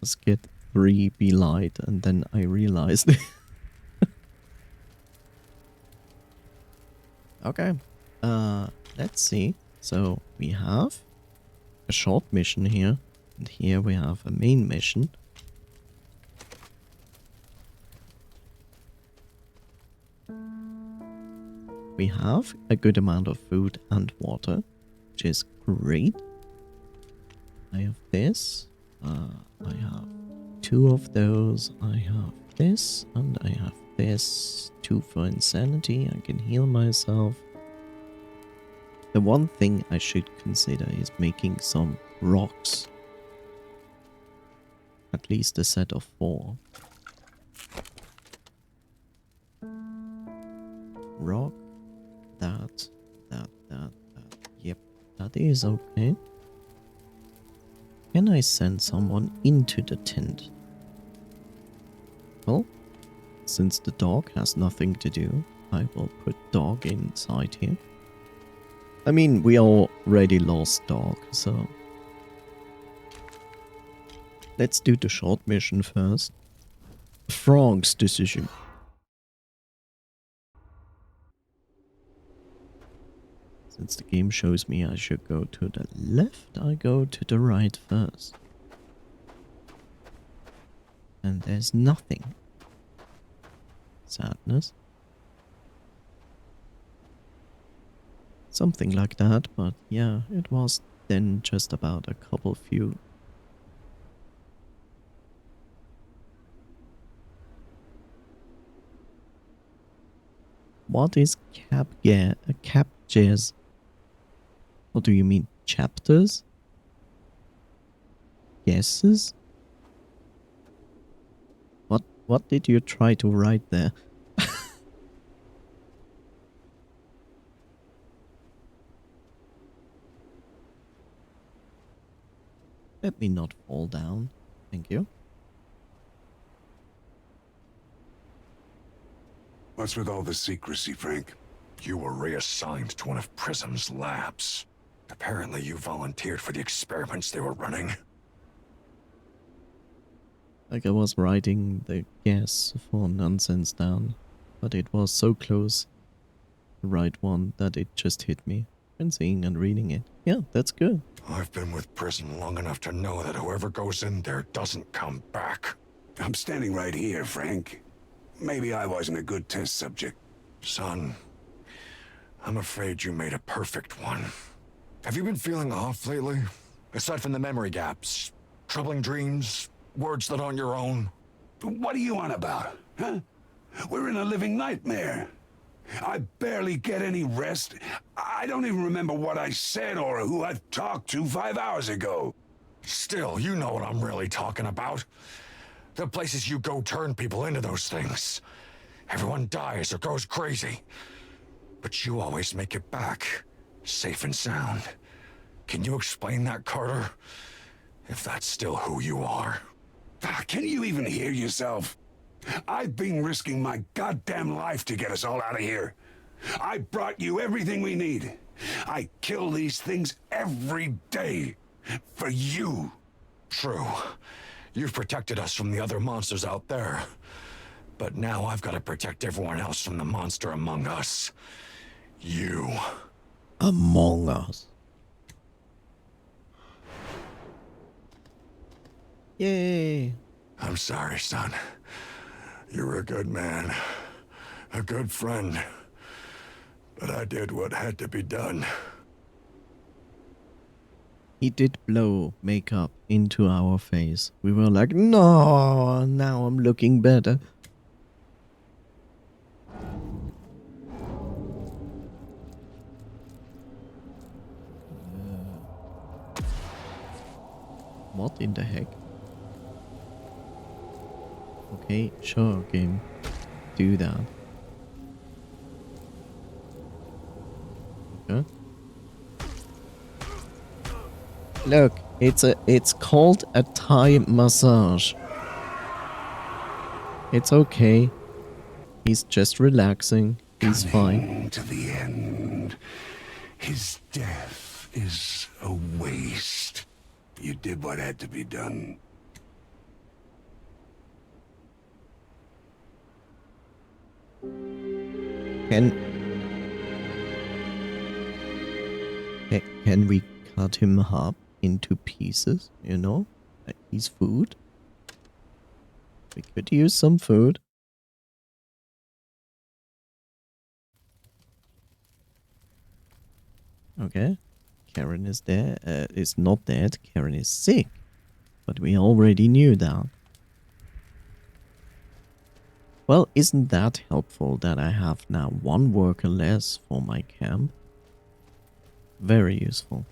Let's get 3B light, and then I realized. Okay. Let's see. So we have a short mission here, and here we have a main mission. We have a good amount of food and water, which is great. I have this. I have 2 of those. I have this, and I have this. 2 for insanity. I can heal myself. The one thing I should consider is making some rocks. At least a set of 4. Rock. That. Yep, that is okay. Can I send someone into the tent? Well, since the dog has nothing to do, I will put dog inside here. I mean, we already lost dog, so... Let's do the short mission first. Frog's decision. Since the game shows me I should go to the left, I go to the right first. And there's nothing. Sadness. Something like that, but yeah, it was then just about a couple few. What is captures? What do you mean? Chapters? Guesses? What did you try to write there? Let me not fall down. Thank you. What's with all the secrecy, Frank? You were reassigned to one of Prism's labs. Apparently you volunteered for the experiments they were running. Like I was writing the guess for nonsense down, but it was so close, the right one, that it just hit me. And seeing and reading it. Yeah, that's good. I've been with Prism long enough to know that whoever goes in there doesn't come back. I'm standing right here, Frank. Maybe I wasn't a good test subject. Son, I'm afraid you made a perfect one. Have you been feeling off lately? Aside from the memory gaps, troubling dreams, words that aren't your own? What are you on about, huh? We're in a living nightmare. I barely get any rest. I don't even remember what I said or who I've talked to 5 hours ago. Still, you know what I'm really talking about. The places you go turn people into those things. Everyone dies or goes crazy. But you always make it back, safe and sound. Can you explain that, Carter? If that's still who you are. Can you even hear yourself? I've been risking my goddamn life to get us all out of here. I brought you everything we need. I kill these things every day. For you. True. You've protected us from the other monsters out there. But now I've got to protect everyone else from the monster among us. You. Among Us. Yay. I'm sorry, son. You were a good man. A good friend. But I did what had to be done. He did blow makeup into our face. We were like, no, now I'm looking better. What in the heck? Okay, sure, game. Do that. Okay. Look, it's called a Thai massage. It's okay. He's just relaxing. He's fine. To the end. His death is a waste. You did what had to be done. Can can we cut him up into pieces? You know, like he's food. We could use some food. Okay. Karen is there. Is not dead. Karen is sick. But we already knew that. Well, isn't that helpful that I have now one worker less for my camp? Very useful.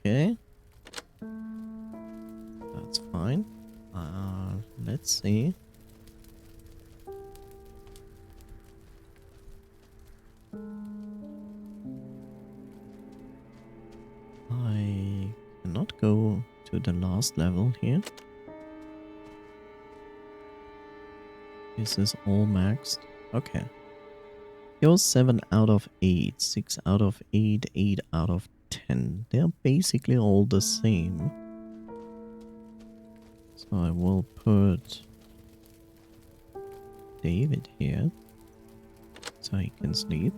Okay. That's fine. Let's see. I cannot go to the last level here. This is all maxed. Okay. You're 7 out of 8, 6 out of 8, 8 out of 10. They're basically all the same. So I will put David here so he can sleep.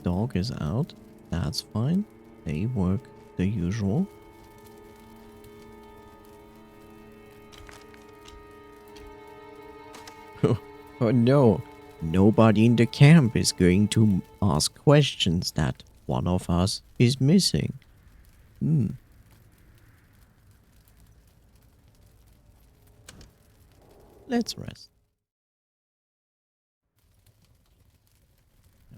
Dog is out. That's fine. They work the usual. Oh no. Nobody in the camp is going to ask questions that one of us is missing. Let's rest.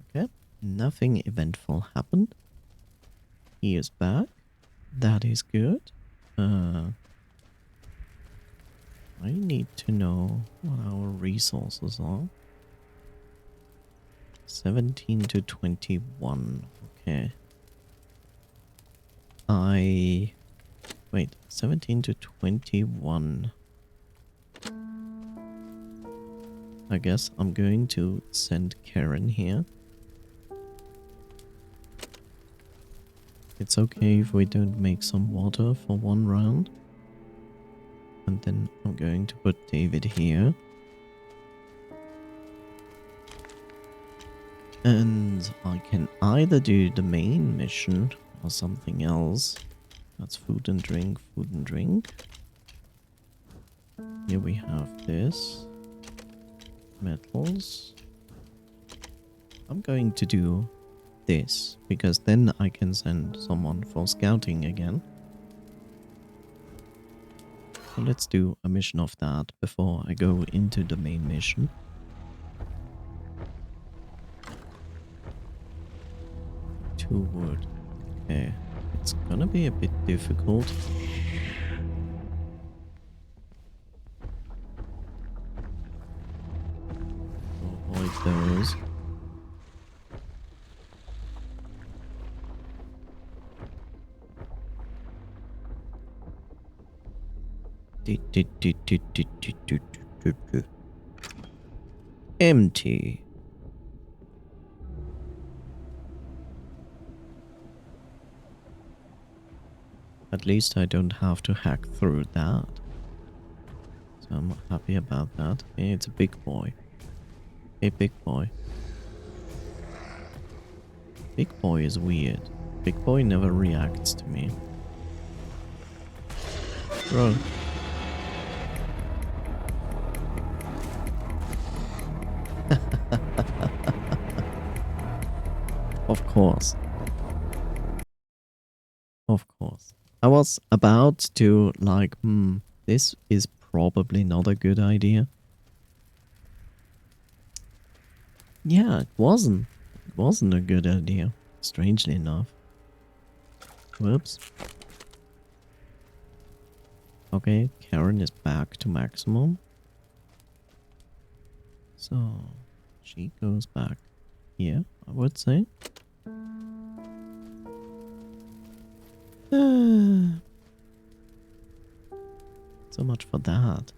Okay. Nothing eventful happened. He is back. That is good. I need to know what our resources are. 17 to 21. Okay. Wait, 17 to 21. I guess I'm going to send Karen here. It's okay if we don't make some water for one round. And then I'm going to put David here. And I can either do the main mission or something else. That's food and drink, food and drink. Here we have this. Metals. I'm going to do this, because then I can send someone for scouting again. So let's do a mission of that before I go into the main mission. Two wood. Okay. It's gonna be a bit difficult. To avoid those. Empty. At least I don't have to hack through that. So I'm happy about that. Hey, it's a big boy. Hey, big boy. Big boy is weird. Big boy never reacts to me. Bro. Of course. Of course. I was about to like, this is probably not a good idea. Yeah, it wasn't. It wasn't a good idea, strangely enough. Whoops. Okay, Karen is back to maximum. So, she goes back here, I would say. So much for that.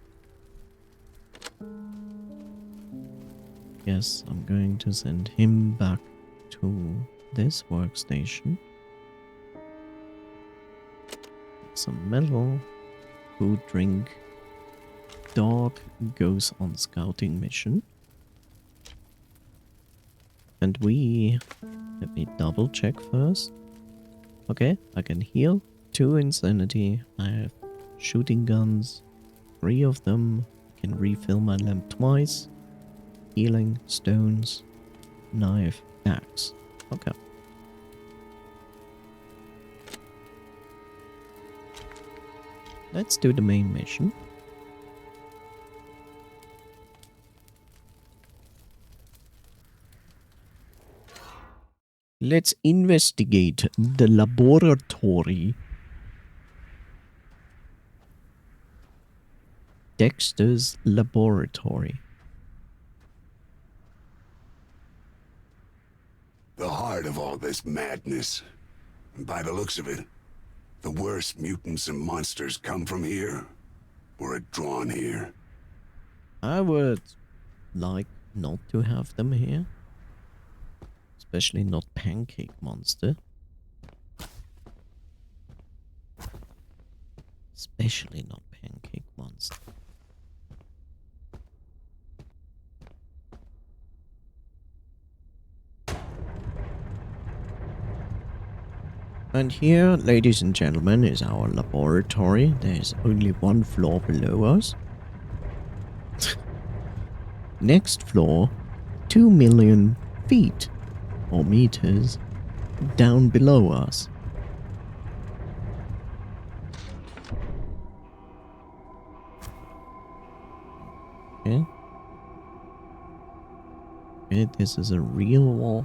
Yes, I'm going to send him back to this workstation. Some metal, food, drink. dog goes on scouting mission. And let me double check first. Okay, I can heal 2 insanity. I have shooting guns, 3 of them. I can refill my lamp twice. Healing, stones, knife, axe. Okay. Let's do the main mission. Let's investigate the laboratory. Dexter's laboratory. The heart of all this madness. And by the looks of it, the worst mutants and monsters come from here, or are drawn here. I would like not to have them here. Especially not Pancake Monster. Especially not Pancake Monster. And here, ladies and gentlemen, is our laboratory. There's only 1 floor below us. Next floor, 2 million feet or meters down below us. Okay. Okay, this is a real wall.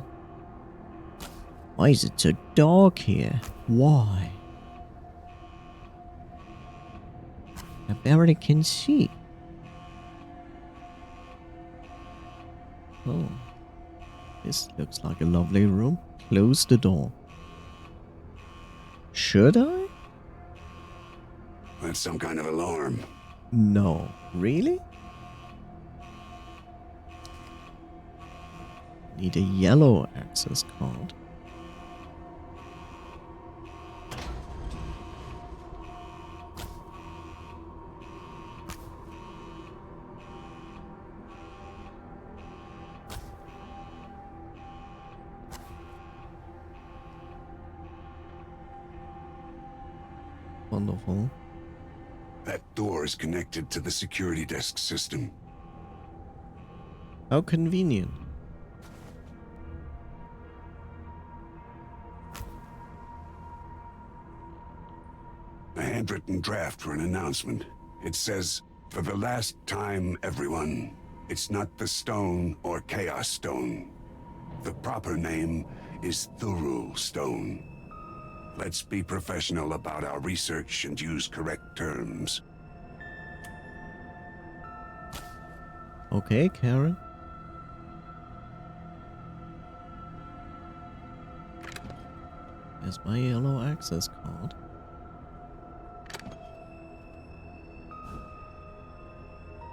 Why is it so dark here? Why? I barely can see. Oh. This looks like a lovely room. Close the door. Should I? That's some kind of alarm. No. Really? Need a yellow access card. Wonderful. That door is connected to the security desk system. How convenient. A handwritten draft for an announcement. It says, "For the last time, everyone, it's not the stone or Chaos Stone. The proper name is Thurul Stone. Let's be professional about our research and use correct terms." Okay, Karen. Here's my yellow access card.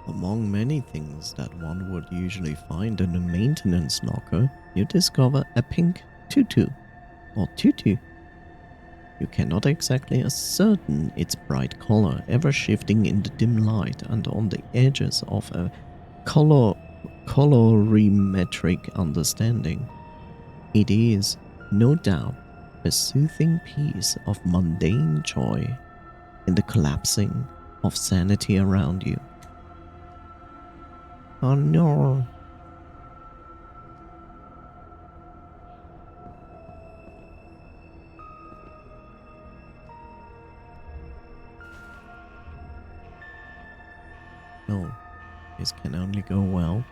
Among many things that one would usually find in a maintenance locker, you discover a pink tutu, or tutu. You cannot exactly ascertain its bright color, ever shifting in the dim light and on the edges of a colorimetric understanding. It is, no doubt, a soothing piece of mundane joy in the collapsing of sanity around you. Oh no. No, this can only go well.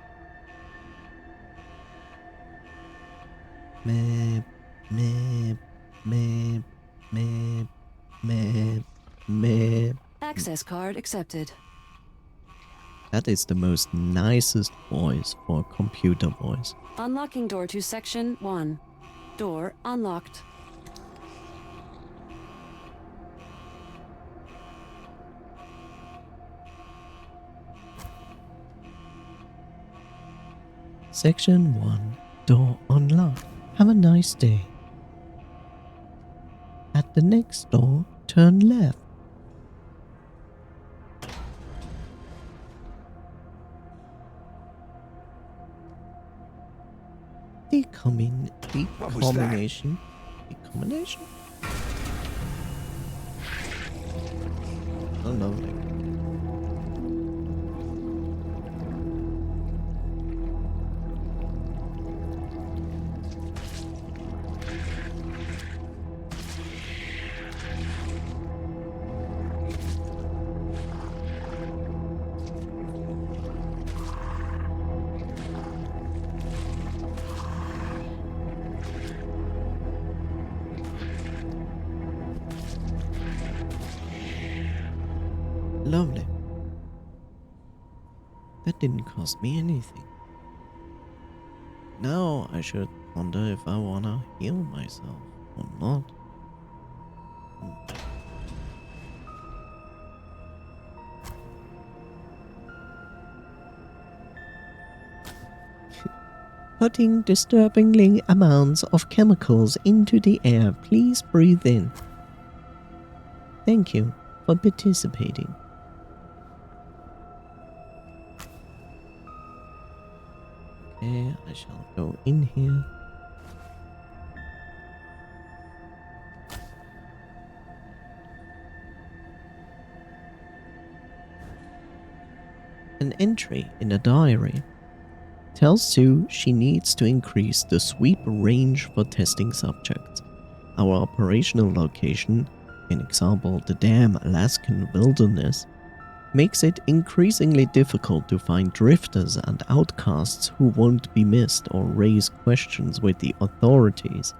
Meh, meh, meh, meh, meh, meh. Access card accepted. That is the most nicest voice for a computer voice. Unlocking door to section 1. Door unlocked. Section 1, door unlocked. Have a nice day. At the next door, turn left. What was that? Decombination. Decombination? Oh, lovely. Lovely. That didn't cost me anything. Now I should wonder if I wanna heal myself or not. Putting disturbingly amounts of chemicals into the air. Please breathe in. Thank you for participating. Okay, I shall go in here. An entry in a diary tells Sue she needs to increase the sweep range for testing subjects. Our operational location, in example the damn Alaskan wilderness, makes it increasingly difficult to find drifters and outcasts who won't be missed or raise questions with the authorities.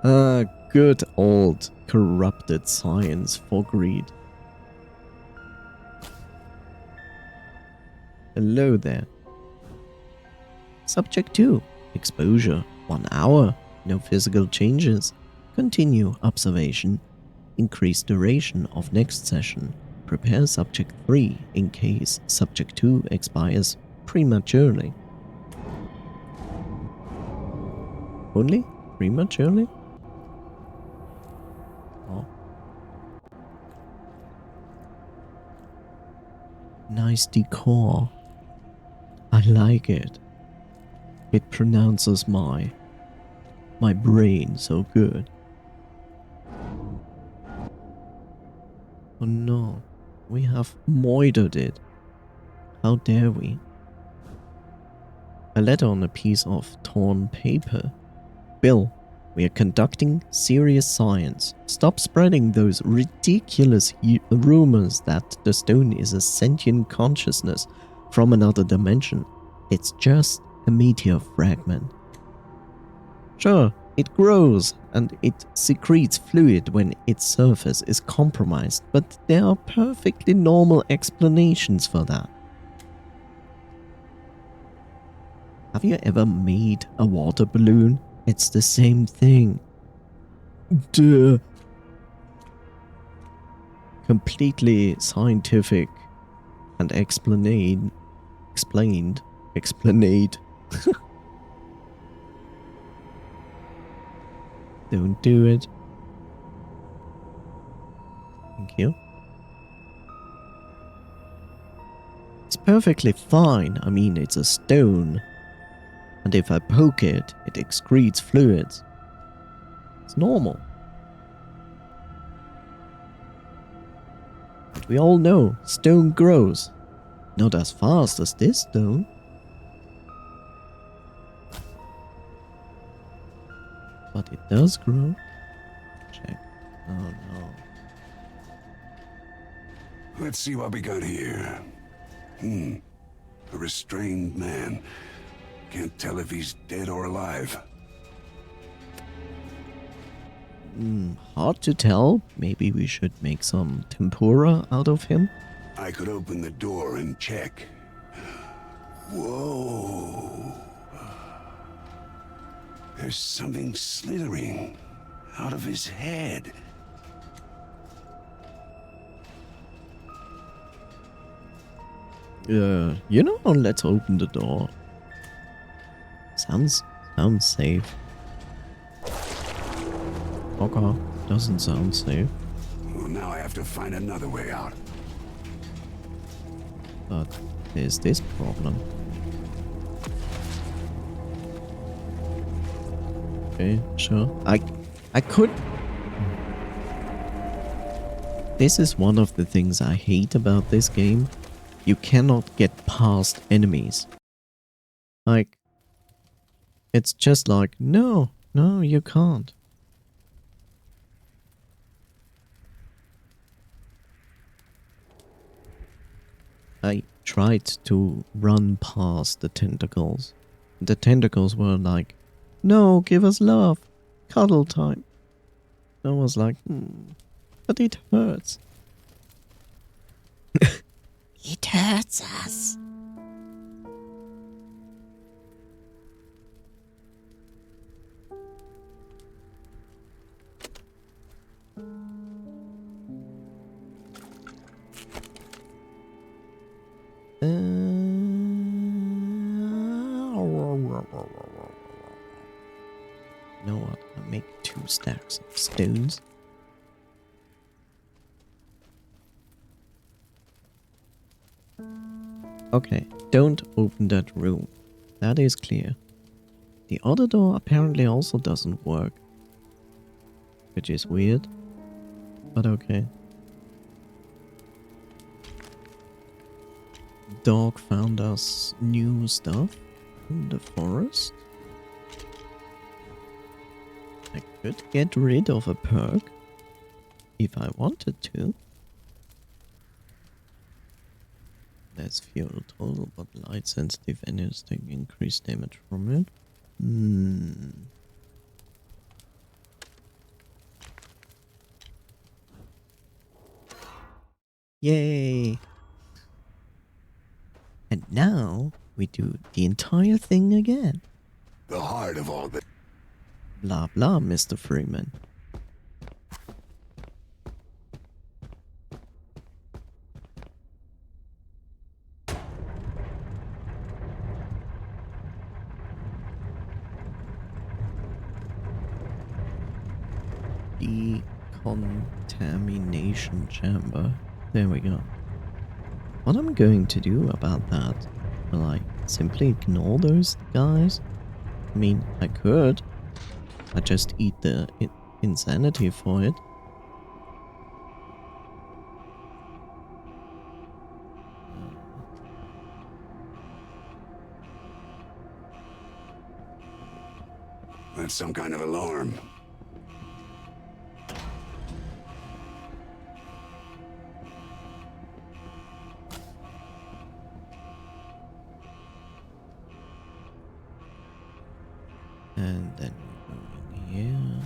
Good old corrupted science for greed. Hello there. Subject 2. Exposure. 1 hour. No physical changes. Continue observation. Increase duration of next session. Prepare Subject 3 in case Subject 2 expires prematurely. Only? Prematurely? Oh. Nice decor. I like it. It pronounces my brain so good. Oh no, we have moitered it. How dare we? A letter on a piece of torn paper. Bill, we are conducting serious science. Stop spreading those ridiculous rumors that the stone is a sentient consciousness from another dimension. It's just a meteor fragment. Sure, it grows and it secretes fluid when its surface is compromised, but there are perfectly normal explanations for that. Have you ever made a water balloon? It's the same thing. Duh. Completely scientific and explained. Don't do it. Thank you. It's perfectly fine. I mean, it's a stone. And if I poke it, it excretes fluids. It's normal. But we all know stone grows. Not as fast as this stone. But it does grow. Check. Oh no. Let's see what we got here. A restrained man. Can't tell if he's dead or alive. Hard to tell. Maybe we should make some tempura out of him. I could open the door and check. Whoa. There's something slithering out of his head. You know, let's open the door. Sounds safe. Okay, doesn't sound safe. Well, now I have to find another way out. But there's this problem. Okay, sure. I could. This is one of the things I hate about this game. You cannot get past enemies. Like, it's just like, no, you can't. I tried to run past the tentacles. The tentacles were like, no, give us love. Cuddle time. I was like, but it hurts. It hurts us. You know what? I'll make 2 stacks of stones. Okay, don't open that room. That is clear. The other door apparently also doesn't work. Which is weird. But okay. Dog found us new stuff in the forest. I could get rid of a perk if I wanted to. That's fuel total, but light sensitive enemies take increased damage from it. Yay! And now we do the entire thing again. The heart of all this. Blah blah, Mr. Freeman. Decontamination chamber. There we go. What I'm going to do about that? Will I simply ignore those guys? I mean, I could. I just eat the insanity for it. That's some kind of alarm. And then we go in here.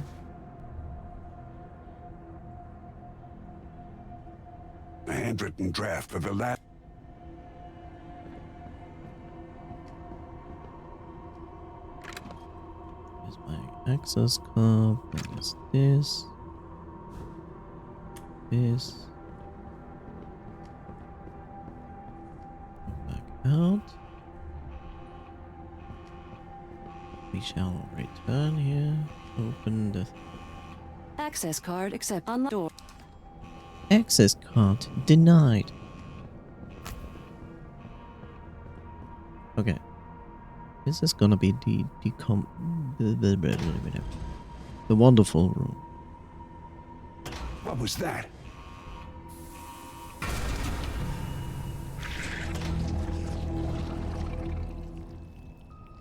A handwritten draft of the last. Here's my access card. Then there's this. This. Go back out. We shall return here. Open the Access card accept. Unlock door. access card denied. Okay. This is gonna be the wonderful room. What was that?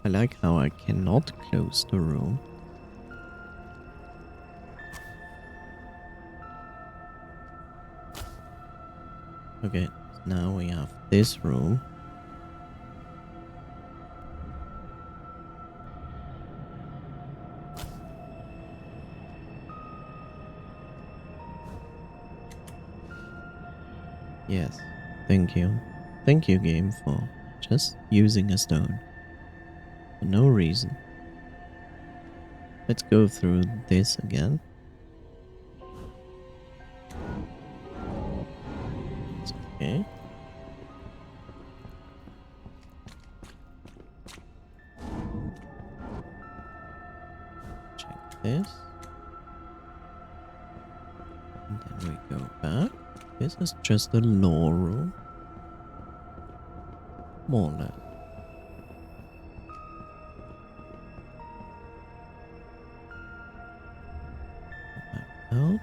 I like how I cannot close the room. Okay, now we have this room. Yes, thank you. Thank you, game, for just using a stone. For no reason. Let's go through this again. It's okay. Check this. And then we go back. This is just a lore room. More or less. out.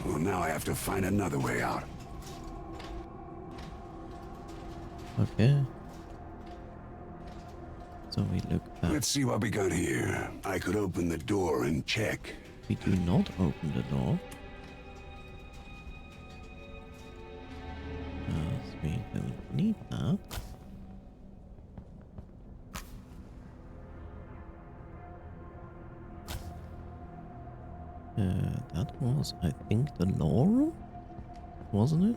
Well, now I have to find another way out. Okay. So we look back. Let's see what we got here. I could open the door and check. We do not open the door. Because we don't need that. That was, I think, the law room? Wasn't it?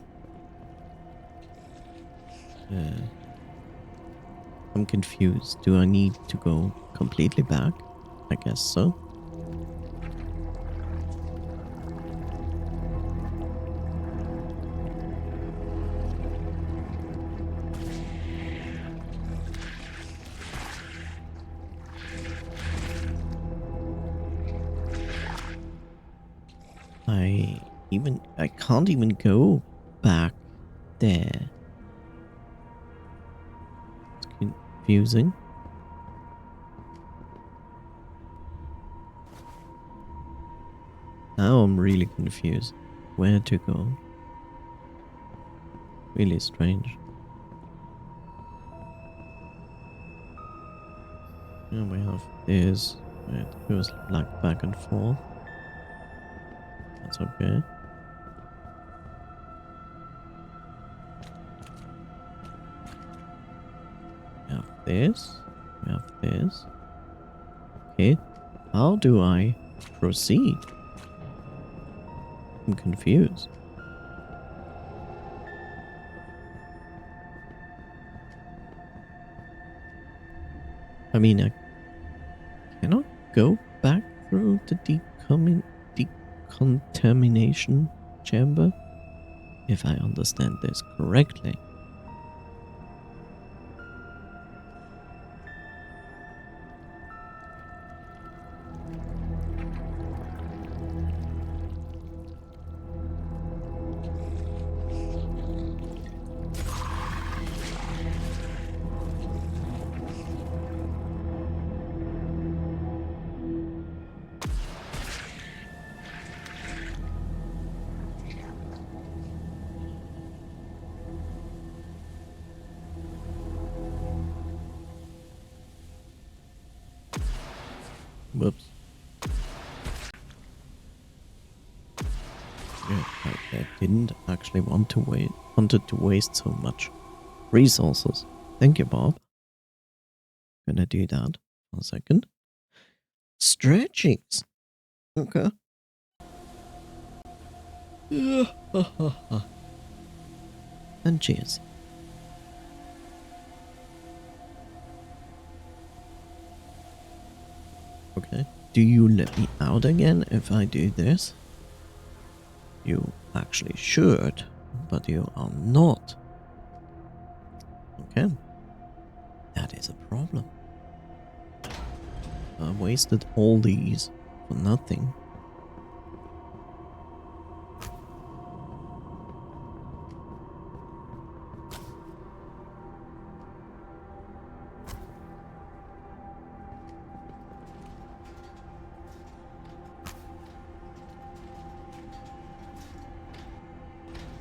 I'm confused. Do I need to go completely back? I guess so. I can't even go back there. It's confusing. Now I'm really confused. Where to go? Really strange. Yeah, we have this. It goes like back and forth. That's okay. We have this. We have this. Okay. How do I proceed? I'm confused. I mean, I cannot go back through the decontamination chamber, if I understand this correctly. Whoops. Yeah, I didn't actually wanted to waste so much resources. Thank you, Bob. Gonna do that for a second. Stretchings. Okay. And cheers. Okay. Do you let me out again if I do this? You actually should, but you are not. Okay. That is a problem. I wasted all these for nothing.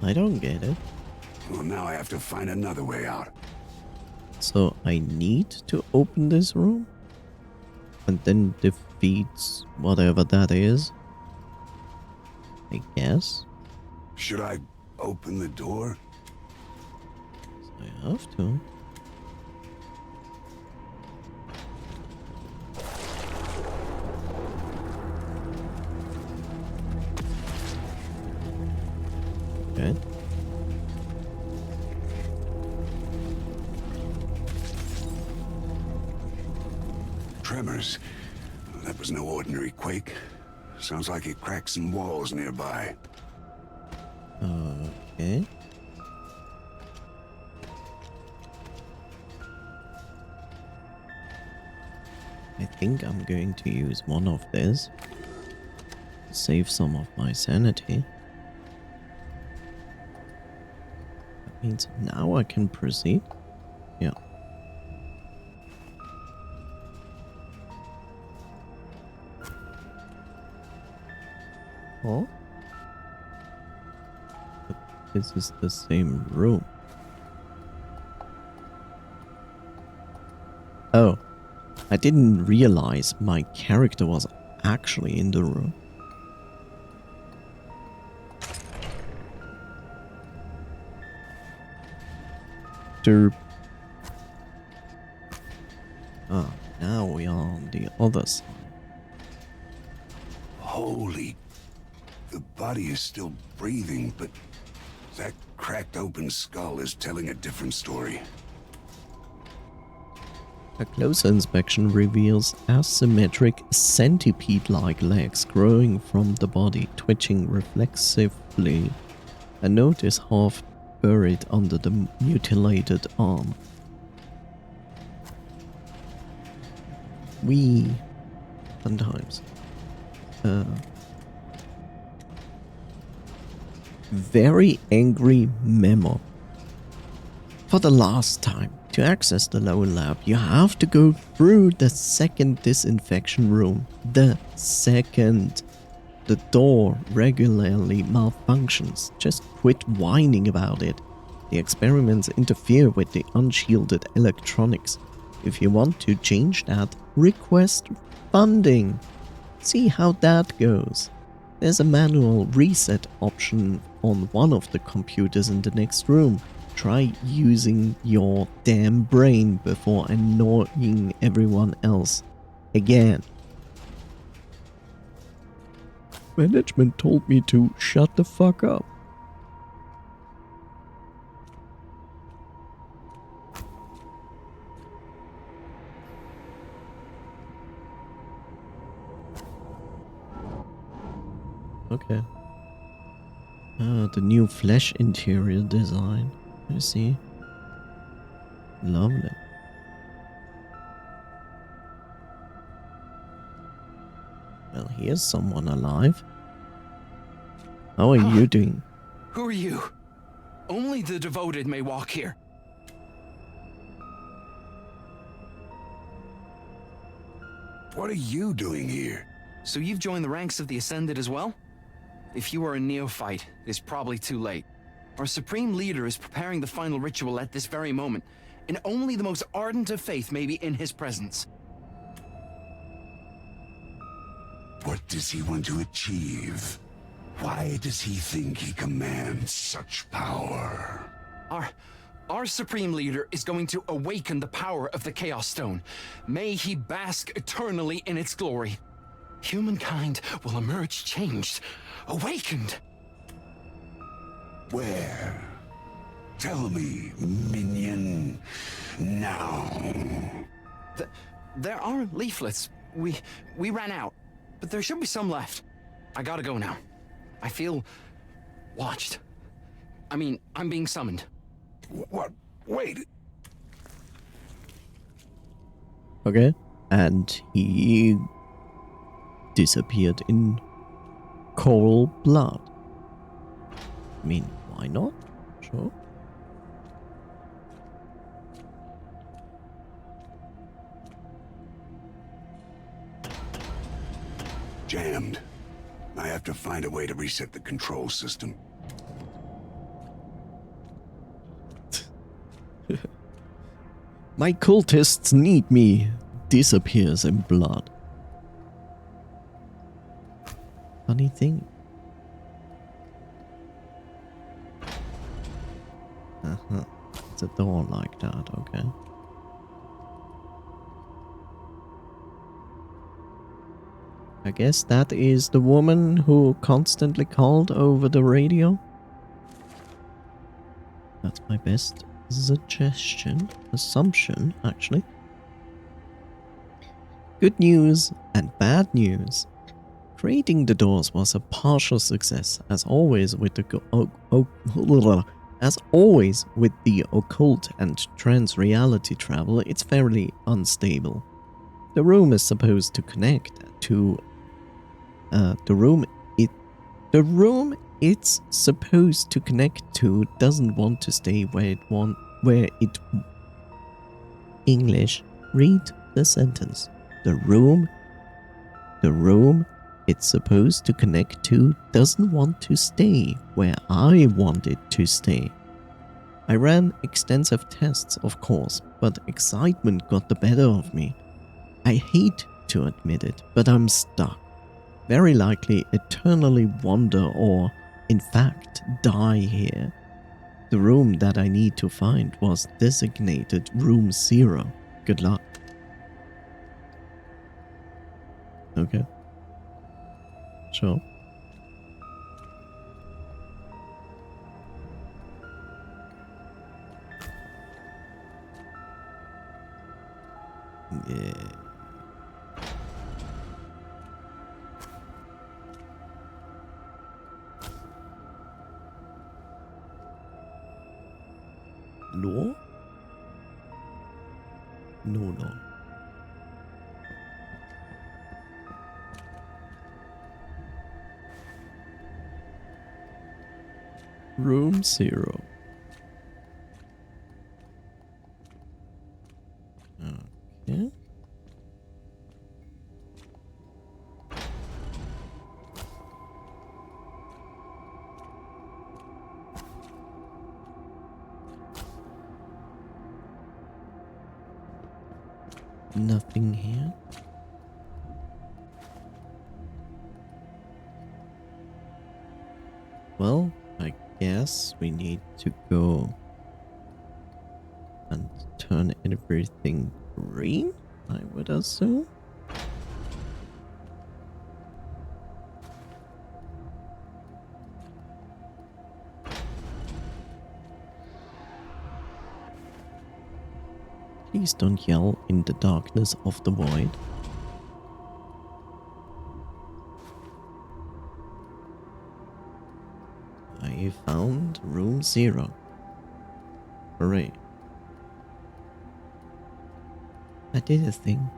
I don't get it. Well, now I have to find another way out. So I need to open this room? And then defeats whatever that is? I guess. Should I open the door? I have to. Okay. Tremors. That was no ordinary quake. Sounds like it cracked some walls nearby. Okay. I think I'm going to use one of this. Save some of my sanity. That means now I can proceed. Yeah. Oh? But this is the same room. Oh. I didn't realize my character was actually in the room. Derp. Ah, now we are on the other side. Holy... The body is still breathing, but that cracked open skull is telling a different story. A closer inspection reveals asymmetric centipede-like legs growing from the body, twitching reflexively. A note is half buried under the mutilated arm. We sometimes very angry memo. For the last time, to access the lower lab, you have to go through the second disinfection room. The second. The door regularly malfunctions. Just quit whining about it. The experiments interfere with the unshielded electronics. If you want to change that, request funding. See how that goes. There's a manual reset option on one of the computers in the next room. Try using your damn brain before annoying everyone else. Again. Management told me to shut the fuck up. Okay. Ah, the new flesh interior design. I see. Lovely. Well, here's someone alive. How are you doing? Who are you? Only the devoted may walk here. What are you doing here? So you've joined the ranks of the Ascended as well? If you are a neophyte, it is probably too late. Our supreme leader is preparing the final ritual at this very moment, and only the most ardent of faith may be in his presence. What does he want to achieve? Why does he think he commands such power? Our supreme leader is going to awaken the power of the Chaos Stone. May he bask eternally in its glory. Humankind will emerge changed, awakened. Where? Tell me, minion. Now. There are leaflets. We ran out, but there should be some left. I gotta go now. I feel watched. I mean, I'm being summoned. What? Wait. Okay. And he disappeared in coral blood. I mean, why not? Sure. Jammed. I have to find a way to reset the control system. My cultists need me. Disappears in blood. Funny thing. Uh-huh. It's a door like that, okay. I guess that is the woman who constantly called over the radio. That's my best assumption, actually. Good news and bad news. Creating the doors was a partial success, as always with the occult and trans reality travel. It's fairly unstable. The room is supposed to connect to the room it's supposed to connect to doesn't want to stay where it English. Read the sentence. The room it's supposed to connect to doesn't want to stay where I want it to stay. I ran extensive tests, of course, but excitement got the better of me. I hate to admit it, but I'm stuck. Very likely eternally wander or, in fact, die here. The room that I need to find was designated Room 0. Good luck. Okay. Sure. Yeah. No? No. Room 0. Okay. Nothing here. Well, I guess we need to go and turn everything green, I would assume. Please don't yell in the darkness of the void. I found room 0. Hooray. I did a thing.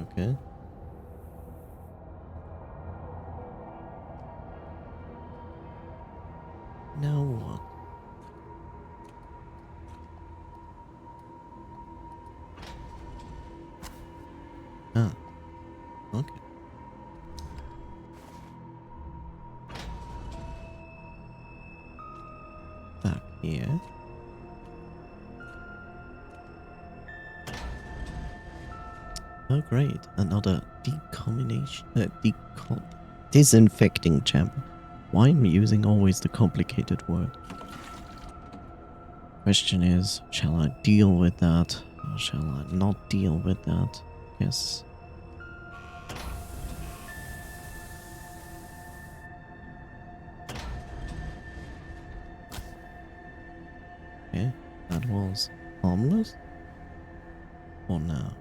Okay. Now what? Ah. Okay. Back here. Oh great, another disinfecting chamber. Why am I using always the complicated word? Question is, shall I deal with that or shall I not deal with that? Yes. Okay, that was harmless. Or no?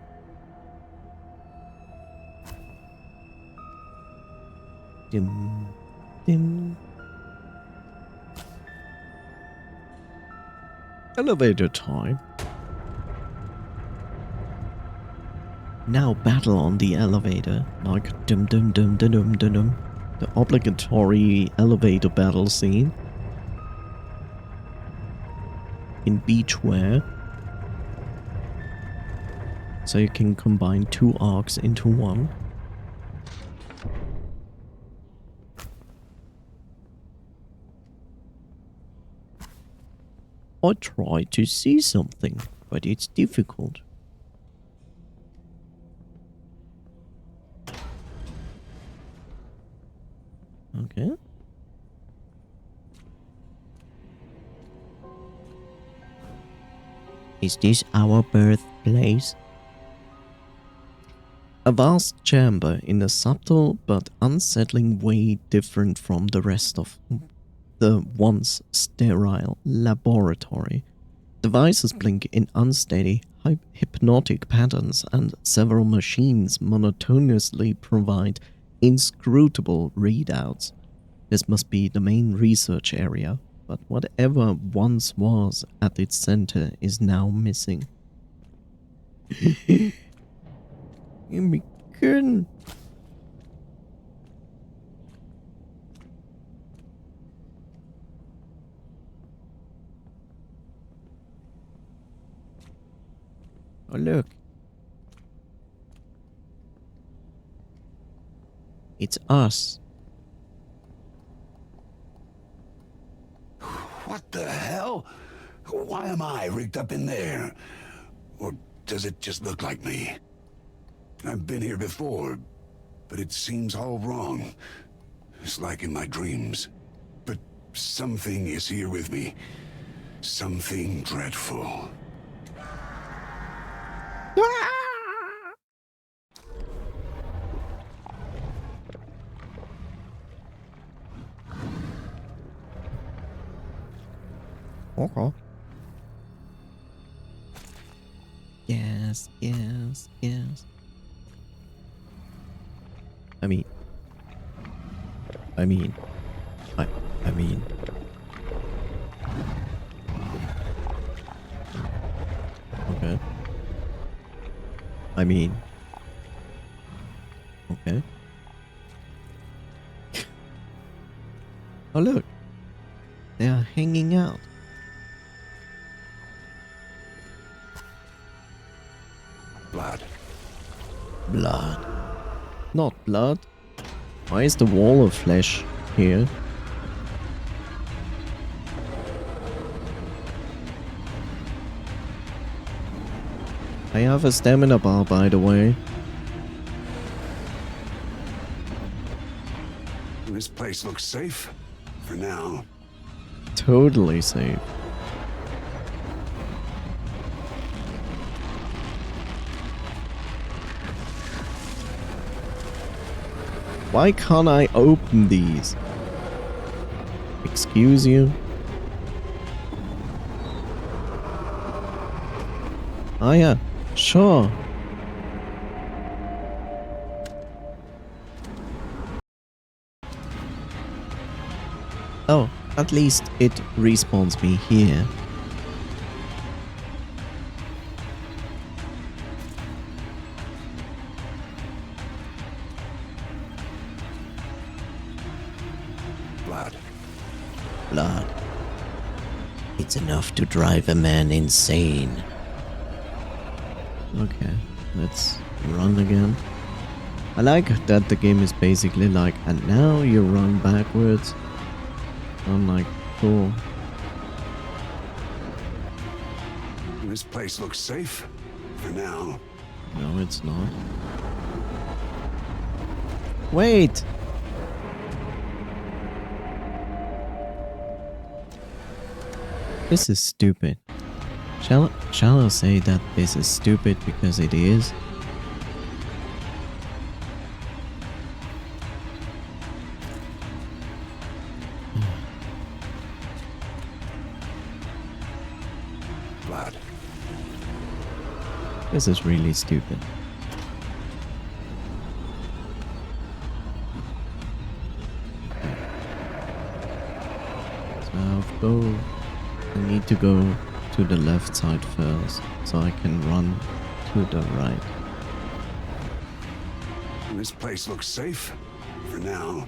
Dim, dim. Elevator time. Now battle on the elevator, like dum dum dum dum dum dum dum. The obligatory elevator battle scene. In beachwear. So you can combine 2 arcs into one. I try to see something, but it's difficult. Okay. Is this our birthplace? A vast chamber in a subtle but unsettling way different from the rest of the once sterile laboratory. Devices blink in unsteady, hypnotic patterns, and several machines monotonously provide inscrutable readouts. This must be the main research area. But whatever once was at its center is now missing. Give me good. Oh, look. It's us. What the hell? Why am I rigged up in there? Or does it just look like me? I've been here before, but it seems all wrong. It's like in my dreams. But something is here with me. Something dreadful. Okay. Yes, yes, yes. I mean. Okay. Okay. Oh, look. They are hanging out. Blood. Blood. Not blood. Why is the wall of flesh here? I have a stamina bar, by the way. This place looks safe. For now. Totally safe. Why can't I open these? Excuse you? Oh yeah, sure. Oh, at least it respawns me here. Blood. Blood. It's enough to drive a man insane. Okay, let's run again. I like that the game is basically like, and now you run backwards. I'm like, cool. This place looks safe. For now. No, it's not. Wait! This is stupid. Shall I say that this is stupid because it is? Blood. This is really stupid. So I need to go to the left side first, so I can run to the right. This place looks safe. For now.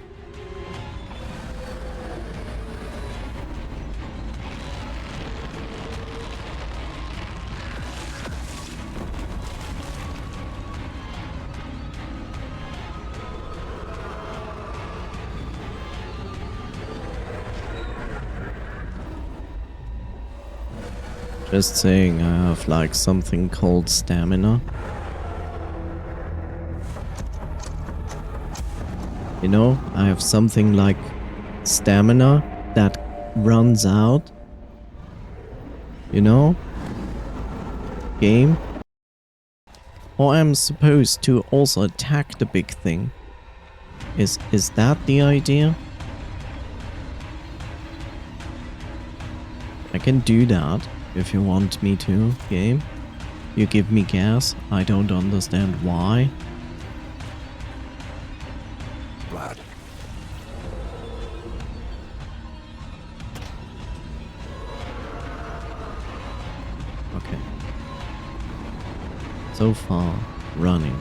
Just saying, I have like something called stamina. You know, I have something like stamina that runs out. You know? Game. Or I'm supposed to also attack the big thing. Is that the idea? I can do that. If you want me to, game. You give me gas, I don't understand why. Blood. So far, running.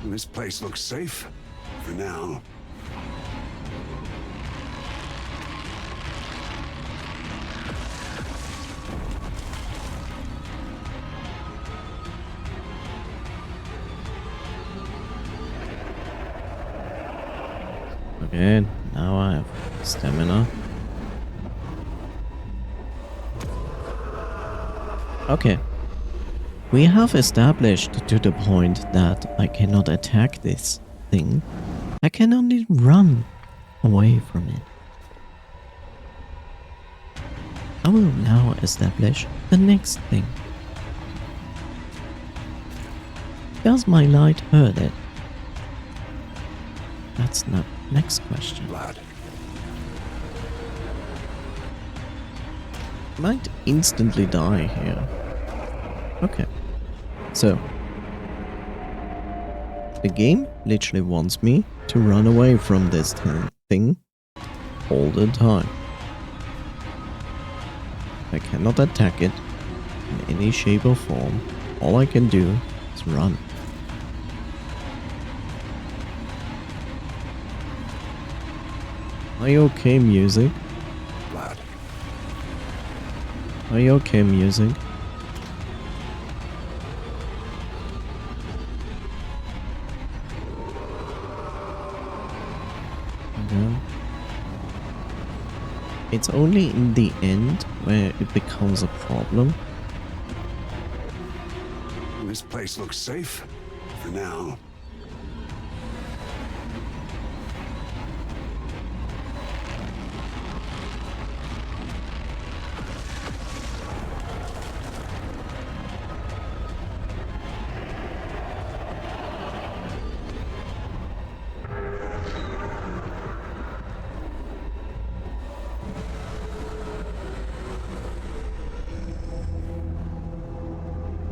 This place looks safe for now. Okay, now I have stamina. Okay. We have established to the point that I cannot attack this thing. I can only run away from it. I will now establish the next thing. Does my light hurt it? That's the next question. Blood. Might instantly die here. Okay. So. The game literally wants me to run away from this thing all the time. I cannot attack it in any shape or form. All I can do is run. Are you okay, music? Blood. Are you okay, music? Okay. It's only in the end where it becomes a problem. This place looks safe for now.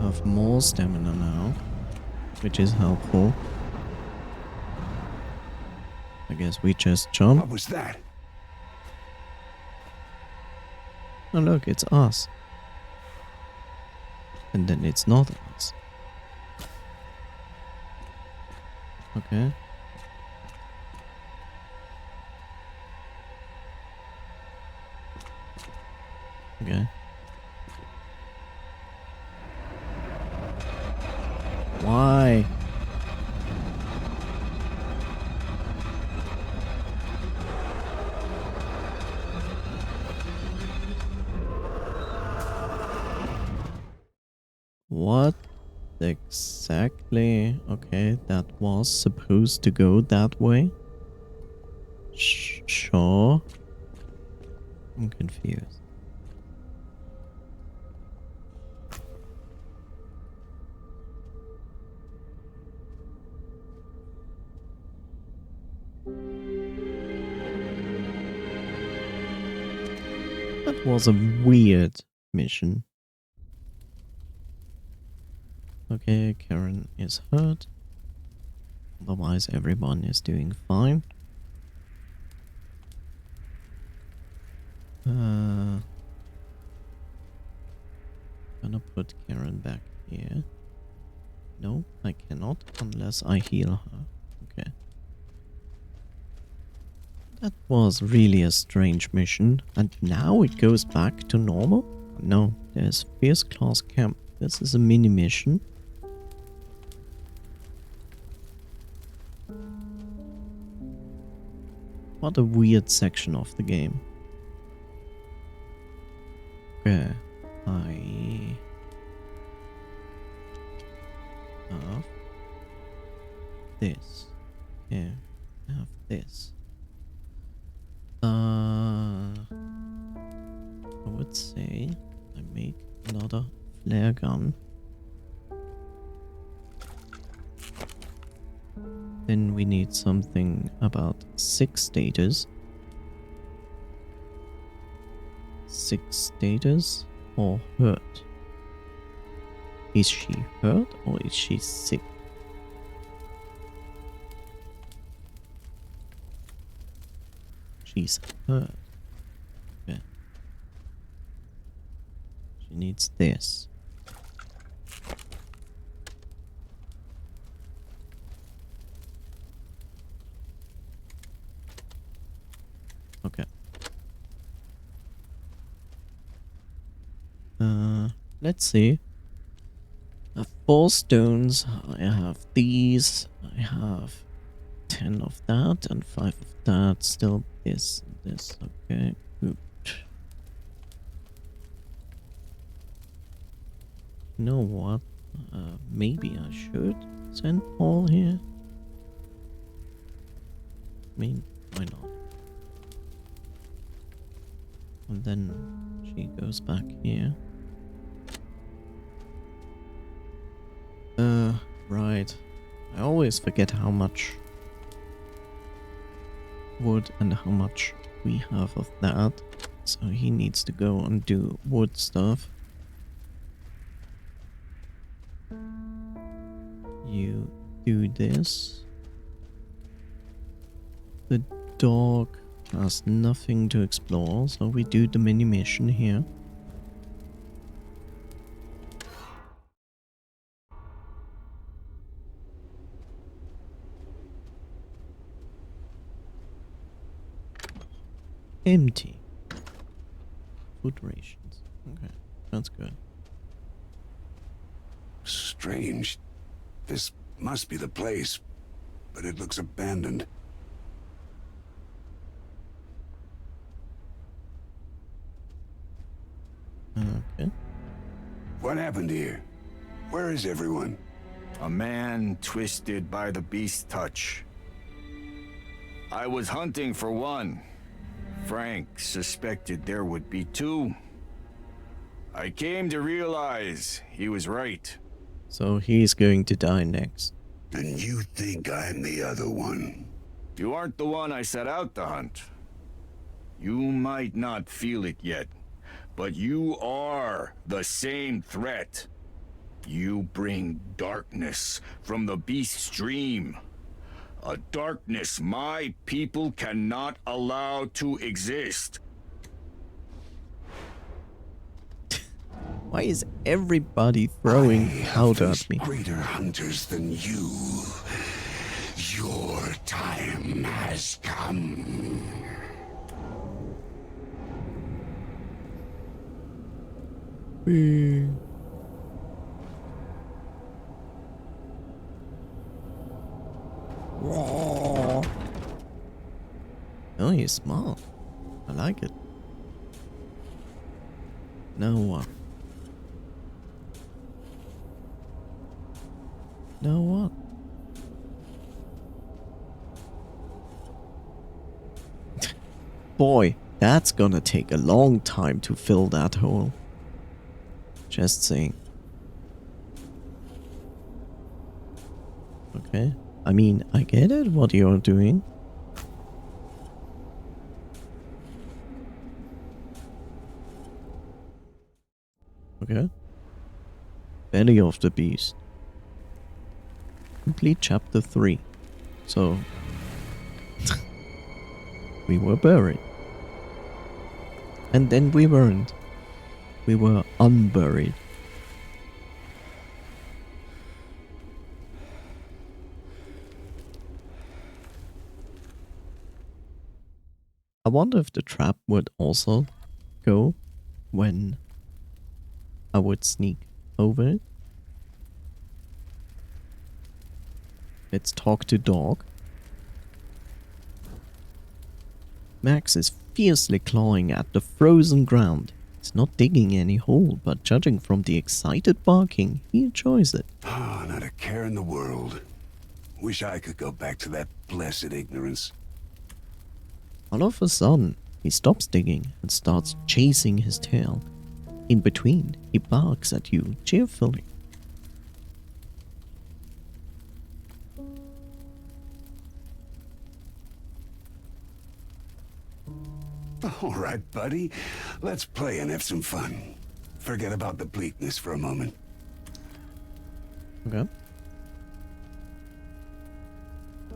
I have more stamina now, which is helpful. I guess we just jump. What was that? Oh look, it's us. And then it's not us. Okay. Okay. Why? What exactly? Okay, that was supposed to go that way. Sure. I'm confused. That was a weird mission. Okay, Karen is hurt. Otherwise, everyone is doing fine. Gonna put Karen back here. No, I cannot unless I heal her. Okay. That was really a strange mission. And now it goes back to normal? No, there's Fierce Class Camp. This is a mini mission. What a weird section of the game. Okay, I have this. Okay, I have this. I would say I make another flare gun. Then we need something about 6 status. 6 status or hurt? Is she hurt or is she sick? she's hurt. Okay. She needs this. Okay. Let's see. I have 4 stones. I have these. I have 10 of that and 5 of that. Still this and this. Okay. Good. You know what? Maybe I should send Paul here. I mean, why not? And then she goes back here. Right. I always forget how much wood and how much we have of that. So he needs to go and do wood stuff. You do this. The dog has nothing to explore, so we do the mini mission here. Empty. Food rations. Okay, that's good. Strange. This must be the place, but it looks abandoned. Okay. What happened here? Where is everyone? A man twisted by the beast touch. I was hunting for one. Frank suspected there would be 2. I came to realize he was right. So he's going to die next. And you think I'm the other one? You aren't the one I set out to hunt. You might not feel it yet, but you are the same threat. You bring darkness from the beast's dream. A darkness my people cannot allow to exist. Why is everybody throwing powder at me? Greater hunters than you. Your time has come. Oh, he's smart. I like it. Now what? Now what? Boy, that's gonna take a long time to fill that hole. Just saying. Okay. I mean, I get it, what you're doing. Okay. Belly of the Beast. Complete chapter 3. So... we were buried. And then we weren't. We were unburied. I wonder if the trap would also go when I would sneak over it. Let's talk to dog. Max is fiercely clawing at the frozen ground. He's not digging any hole, but judging from the excited barking, he enjoys it. Ah, not a care in the world. Wish I could go back to that blessed ignorance. All of a sudden, he stops digging and starts chasing his tail. In between, he barks at you cheerfully. All right, buddy. Let's play and have some fun. Forget about the bleakness for a moment. Okay.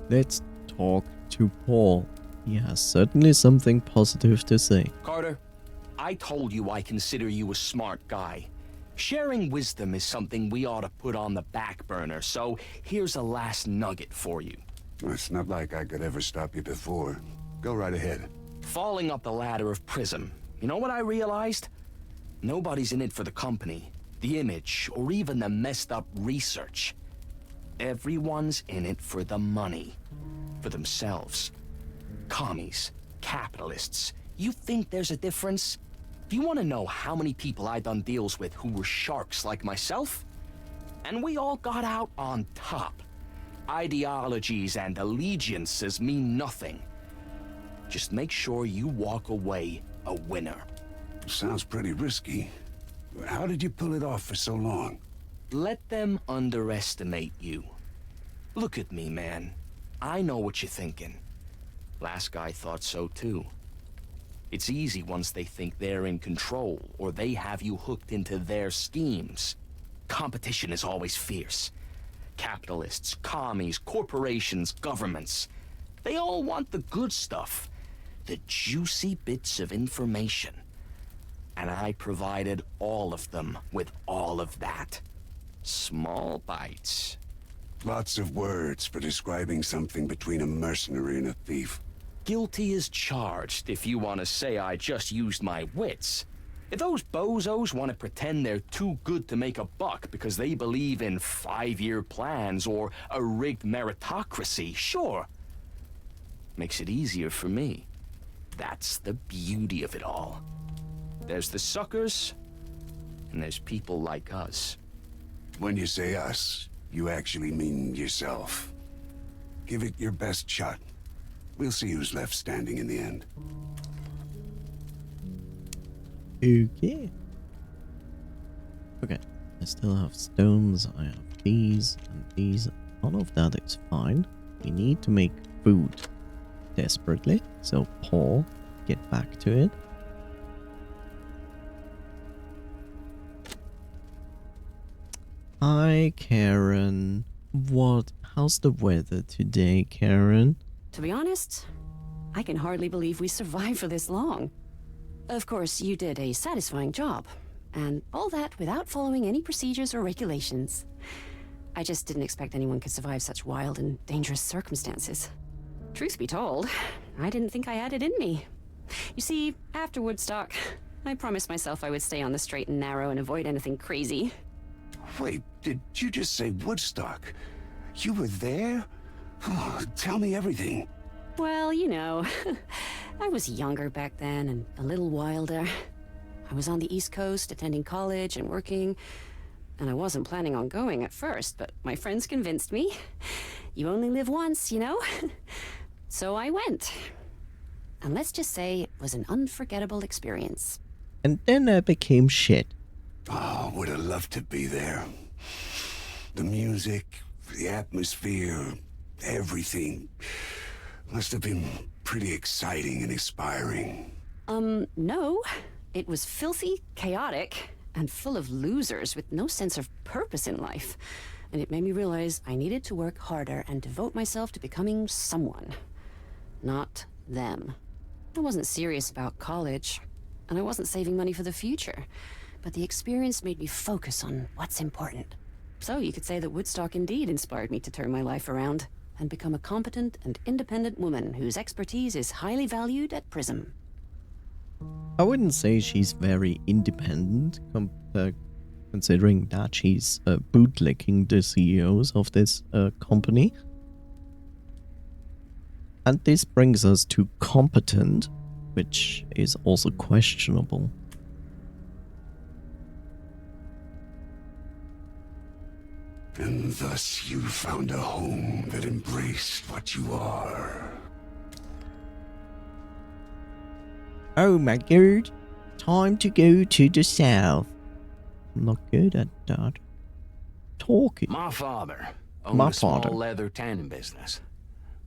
Let's talk to Paul. He has certainly something positive to say. Carter, I told you I consider you a smart guy. Sharing wisdom is something we ought to put on the back burner, so here's a last nugget for you. It's not like I could ever stop you before. Go right ahead. Falling up the ladder of Prism, you know what I realized? Nobody's in it for the company, the image, or even the messed up research. Everyone's in it for the money. For themselves. Commies, capitalists. You think there's a difference? Do you want to know how many people I done deals with who were sharks like myself? And we all got out on top. Ideologies and allegiances mean nothing. Just make sure you walk away a winner. Sounds pretty risky. How did you pull it off for so long? Let them underestimate you. Look at me, man. I know what you're thinking. Last guy thought so too. It's easy once they think they're in control, or they have you hooked into their schemes. Competition is always fierce. Capitalists, commies, corporations, governments. They all want the good stuff. The juicy bits of information. And I provided all of them with all of that. Small bites. Lots of words for describing something between a mercenary and a thief. Guilty as charged, if you want to say I just used my wits. If those bozos want to pretend they're too good to make a buck because they believe in 5-year plans or a rigged meritocracy, sure. Makes it easier for me. That's the beauty of it all. There's the suckers, and there's people like us. When you say us, you actually mean yourself. Give it your best shot. We'll see who's left standing in the end. Okay. Okay. I still have stones. I have these and these. All of that is fine. We need to make food desperately. So Paul, get back to it. Hi, Karen. How's the weather today, Karen? To be honest, I can hardly believe we survived for this long. Of course, you did a satisfying job, and all that without following any procedures or regulations. I just didn't expect anyone could survive such wild and dangerous circumstances. Truth be told, I didn't think I had it in me. You see, after Woodstock, I promised myself I would stay on the straight and narrow and avoid anything crazy. Wait, did you just say Woodstock? You were there? Oh, tell me everything. Well, you know, I was younger back then and a little wilder. I was on the East Coast attending college and working, and I wasn't planning on going at first, but my friends convinced me. You only live once, you know? So I went. And let's just say it was an unforgettable experience. And then I became shit. Oh, would have loved to be there. The music, the atmosphere, everything must have been pretty exciting and inspiring. No. It was filthy, chaotic, and full of losers with no sense of purpose in life. And it made me realize I needed to work harder and devote myself to becoming someone. Not them. I wasn't serious about college, and I wasn't saving money for the future. But the experience made me focus on what's important. So you could say that Woodstock indeed inspired me to turn my life around and become a competent and independent woman whose expertise is highly valued at Prism. I wouldn't say she's very independent, considering that she's bootlicking the CEOs of this company. And this brings us to competent, which is also questionable. And thus you found a home that embraced what you are. Oh my god, time to go to the south. I'm not good at that. Talking. My father owned My a small father. leather tanning business.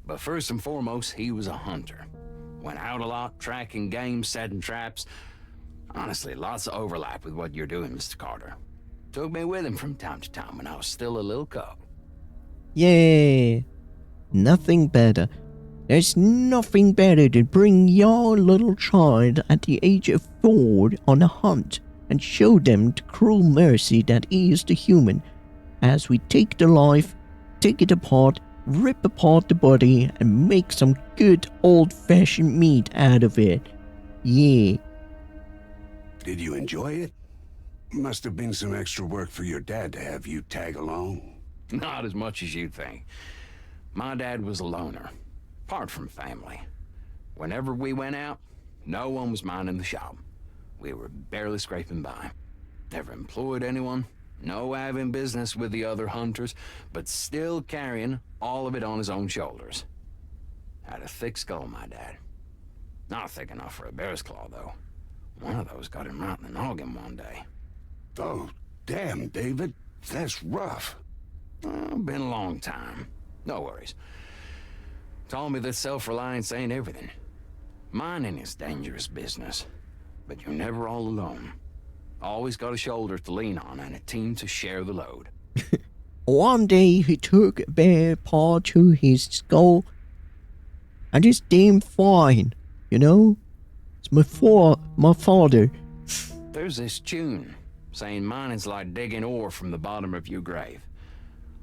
But first and foremost, he was a hunter. Went out a lot, tracking game, setting traps. Honestly, lots of overlap with what you're doing, Mr. Carter. Took me with him from time to time when I was still a little cub. Yeah, nothing better. There's nothing better than bring your little child at the age of 4 on a hunt and show them the cruel mercy that is the human as we take the life, take it apart, rip apart the body, and make some good old-fashioned meat out of it. Yeah. Did you enjoy it? Must have been some extra work for your dad to have you tag along. Not as much as you think. My dad was a loner, apart from family. Whenever we went out, no one was minding the shop. We were barely scraping by. Never employed anyone, no having business with the other hunters, but still carrying all of it on his own shoulders. Had a thick skull, my dad. Not thick enough for a bear's claw, though. One of those got him right in the noggin one day. Oh, damn, David. That's rough. Been a long time. No worries. Told me that self-reliance ain't everything. Mining is dangerous business, but you're never all alone. Always got a shoulder to lean on and a team to share the load. One day he took a bear paw to his skull, and it's damn fine, you know? It's my father. There's this tune saying mining's like digging ore from the bottom of your grave.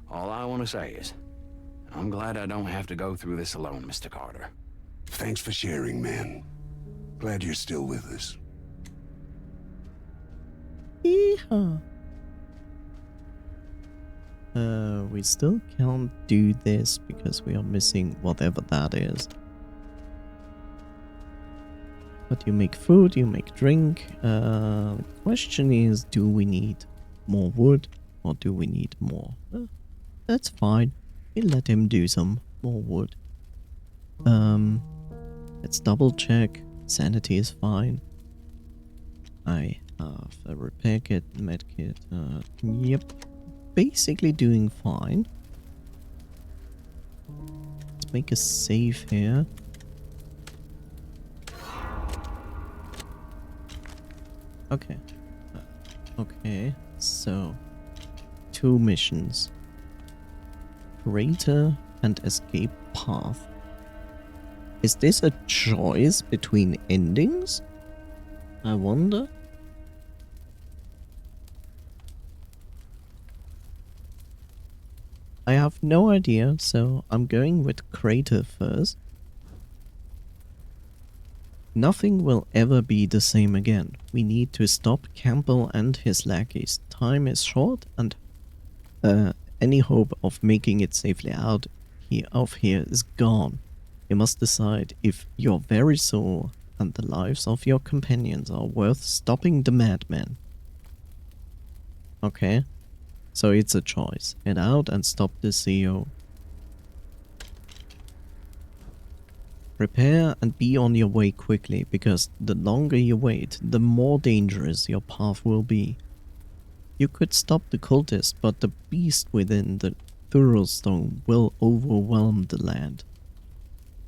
All I want to say is, I'm glad I don't have to go through this alone, Mr. Carter. Thanks for sharing, man. Glad you're still with us. Yeehaw. We still can't do this because we are missing whatever that is. But you make food, you make drink. The question is, do we need more wood or do we need more? That's fine. We'll let him do some more wood. Let's double check. Sanity is fine. I have a repair kit, med kit. Yep. Basically doing fine. Let's make a save here. Okay. Okay, so 2 missions. Crater and escape path. Is this a choice between endings? I wonder. I have no idea, so I'm going with Crater first. Nothing will ever be the same again. We need to stop Campbell and his lackeys. Time is short and any hope of making it safely out of here is gone. You must decide if your very soul and the lives of your companions are worth stopping the madman. Okay, so it's a choice. Head out and stop the CEO. Prepare and be on your way quickly, because the longer you wait, the more dangerous your path will be. You could stop the cultist, but the beast within the Thurlstone will overwhelm the land.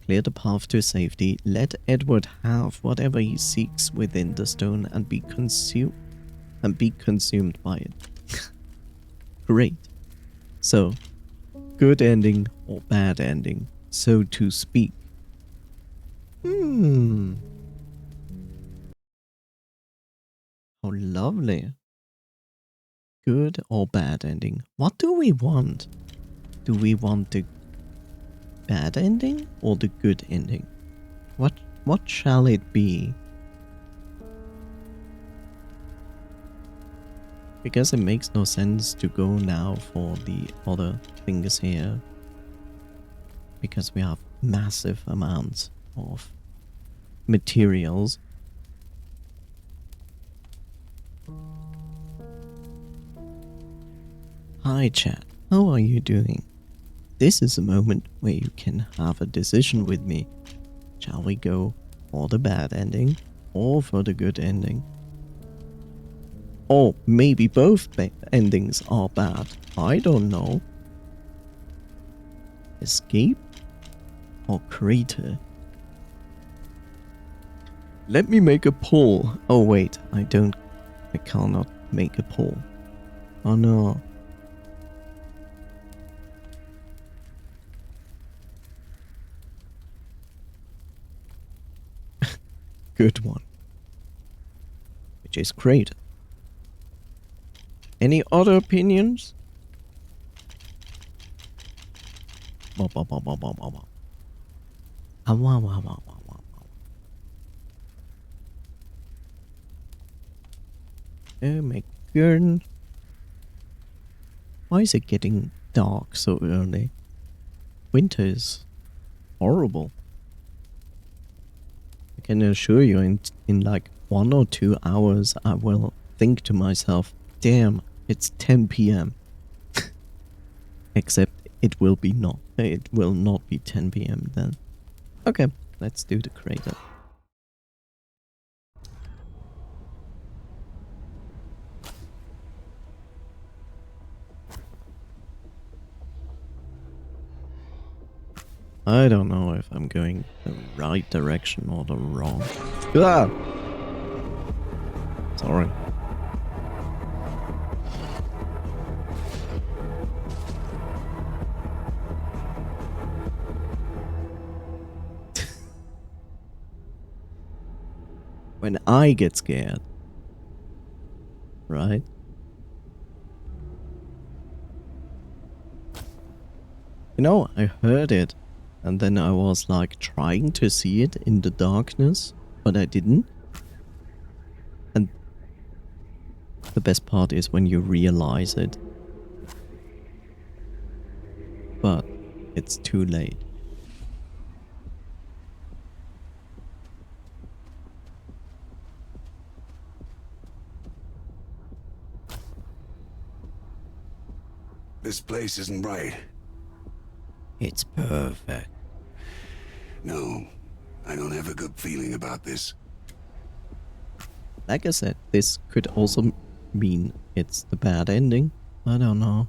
Clear the path to safety, let Edward have whatever he seeks within the stone and be consumed by it. Great. So, good ending or bad ending, so to speak. How lovely. Good or bad ending? What do we want? Do we want the bad ending or the good ending? What shall it be? Because it makes no sense to go now for the other things here. Because we have massive amounts of materials. Hi chat, how are you doing? This is a moment where you can have a decision with me. Shall we go for the bad ending or for the good ending? Or maybe both endings are bad, I don't know. Escape or crater? Let me make a poll. Oh wait, I cannot make a poll. Oh no. good one. Which is great. Any other opinions? Wow, wow, wow, wow, wow, wow. Ah, wow, wow, wow, wow, wow, wow. Oh my god. Why is it getting dark so early? Winter is horrible. I can assure you in like 1 or 2 hours I will think to myself, damn, it's 10 p.m. Except it will not be 10 p.m. then. Okay, let's do the crater. I don't know if I'm going the right direction or the wrong. Ah! Sorry. When I get scared, right? You know, I heard it, and then I was like trying to see it in the darkness, but I didn't. And the best part is when you realize it. But it's too late. This place isn't right. It's perfect. No, I don't have a good feeling about this. Like I said, this could also mean it's the bad ending. I don't know.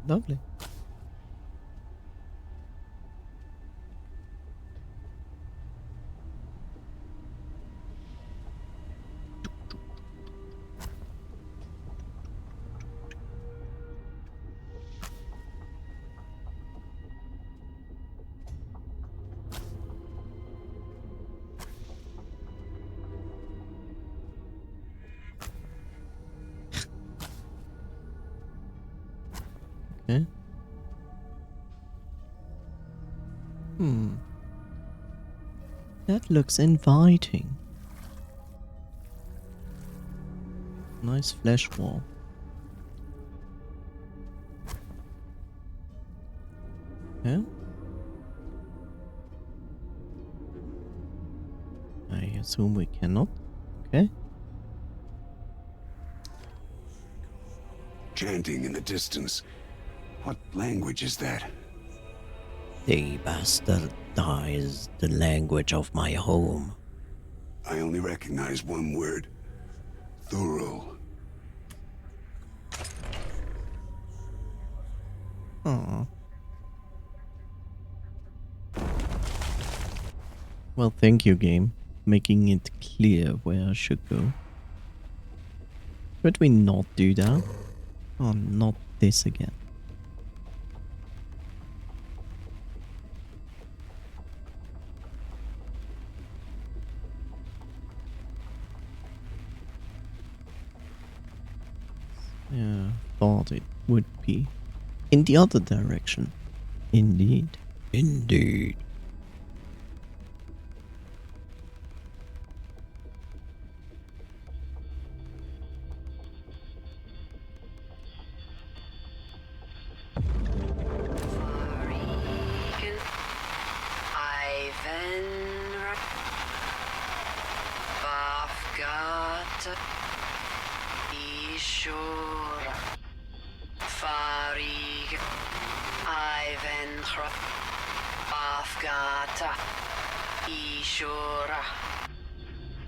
Lovely. Okay. That looks inviting. Nice flesh wall. Yeah? I assume we cannot. Okay. Chanting in the distance. What language is that? They bastardize the language of my home. I only recognize one word. Thorough. Aww. Well, thank you, game. Making it clear where I should go. Could we not do that? Oh, not this again. Yeah, thought it would be. In the other direction. Indeed. Indeed.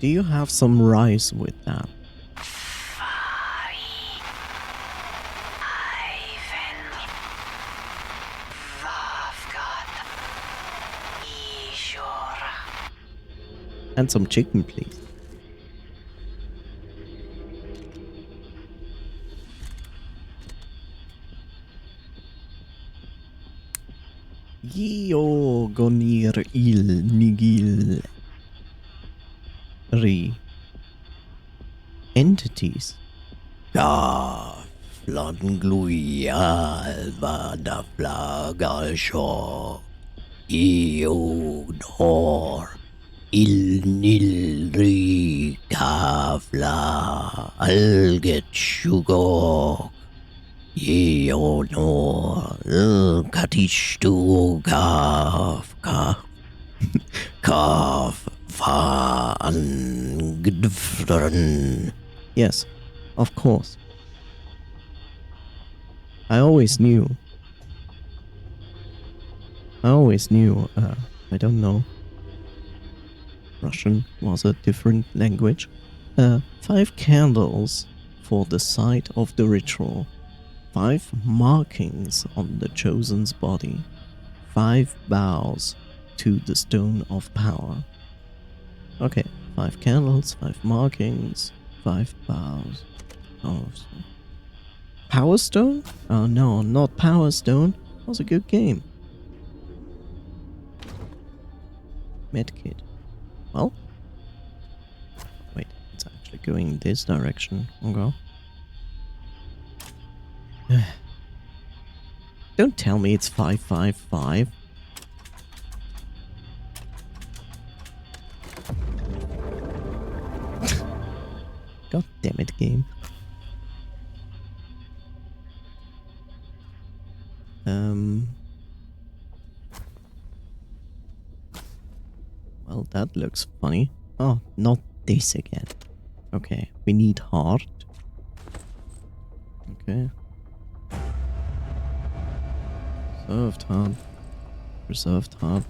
Do you have some rice with that? And some chicken, please. Io gonir il nigil ri entities. Ga flanglui alva da flagal sho. Io nor il nilri kavla alget shugok. Io nor katishtu kaf van gdfdren. Yes, of course. I always knew. I don't know. Russian was a different language. 5 candles for the site of the ritual. 5 markings on the chosen's body. 5 bows to the stone of power. Okay, 5 candles, 5 markings, 5 bows. Oh, Power Stone? Oh no, not Power Stone. It was a good game. Medkit. Well, wait, it's actually going this direction. Okay. Don't tell me it's 555. God damn it, game. Well, that looks funny. Oh, not this again. Okay, we need heart. Okay. Reserved heart. Reserved heart.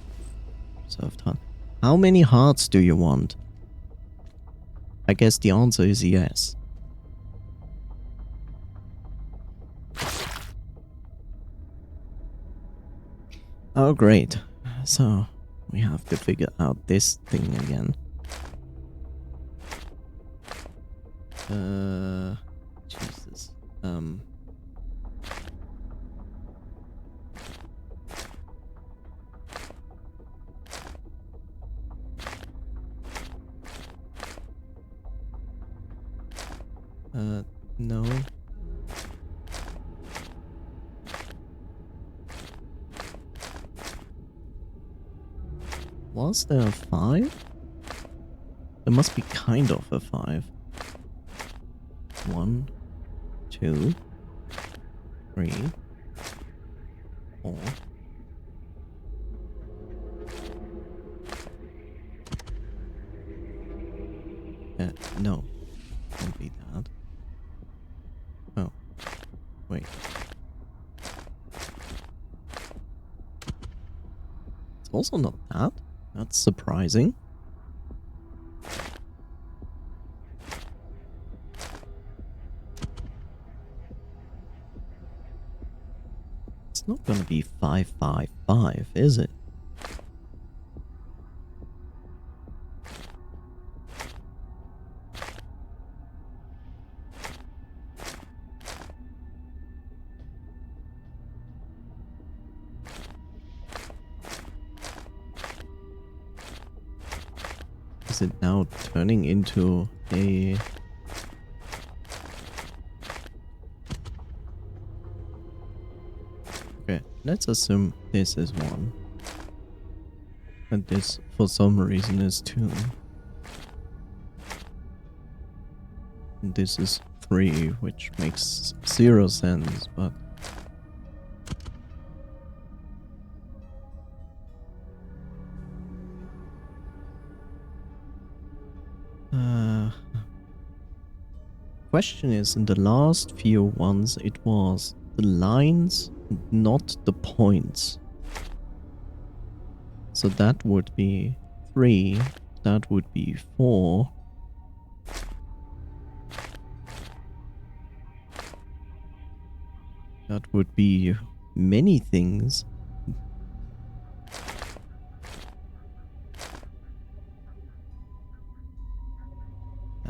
Reserved heart. How many hearts do you want? I guess the answer is yes. Oh, great. So, we have to figure out this thing again. Jesus. No. Was there a 5? There must be kind of a 5. 1, 2, 3, 4. No. Can't be that. Oh. Wait. It's also not that. That's surprising. It's not gonna be 555, is it? Is it now turning into a... Okay, let's assume this is 1. And this, for some reason, is 2. And this is 3, which makes 0 sense, but... Question is, in the last few ones, it was the lines, not the points. So that would be 3, that would be 4. That would be many things.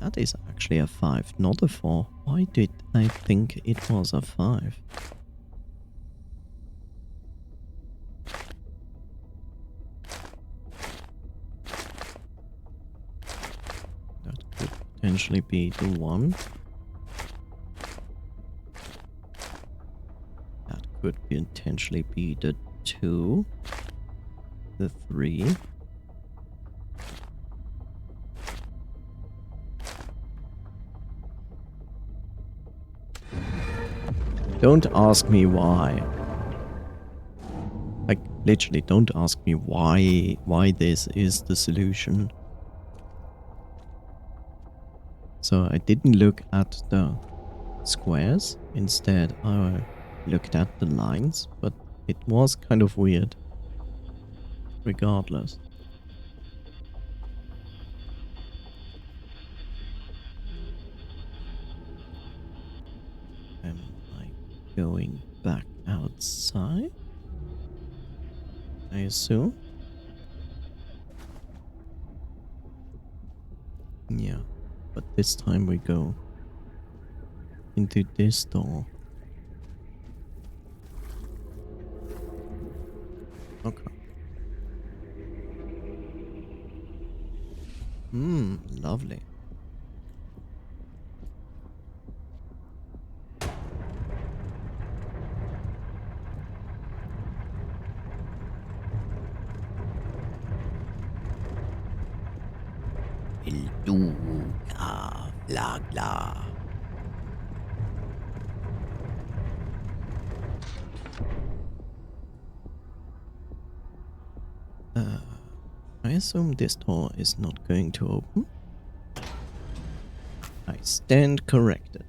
That is actually a 5, not a 4. Why did I think it was a 5? potentially be the 1. That could potentially be the 2. The 3. Don't ask me why. Like, literally, don't ask me why this is the solution. So I didn't look at the squares. Instead, I looked at the lines, but it was kind of weird. Regardless. Am I going back outside? I assume? Yeah, but this time we go into this door. Okay. Lovely. Il duca flagla. I assume this door is not going to open. I stand corrected.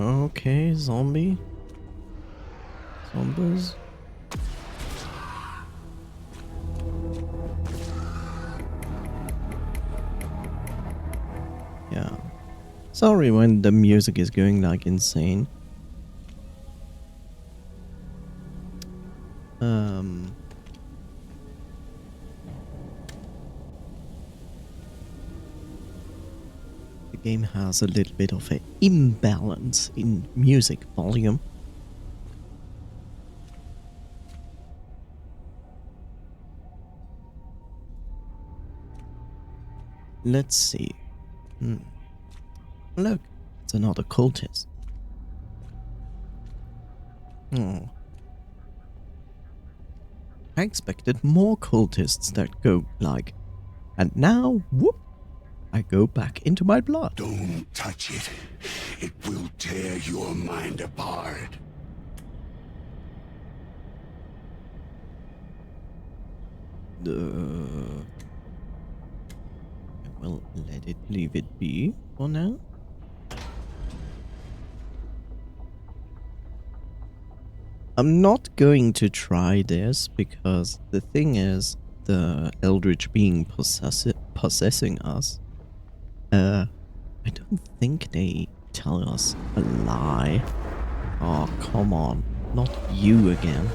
Okay, zombies. Yeah. Sorry when the music is going like insane. The game has a little bit of an imbalance in music volume. Let's see. Look, it's another cultist. Oh. I expected more cultists that go like, and now, whoop, I go back into my blood. Don't touch it. It will tear your mind apart. Well, leave it be for now. I'm not going to try this because the thing is, the eldritch being possessing us. I don't think they tell us a lie. Oh, come on. Not you again.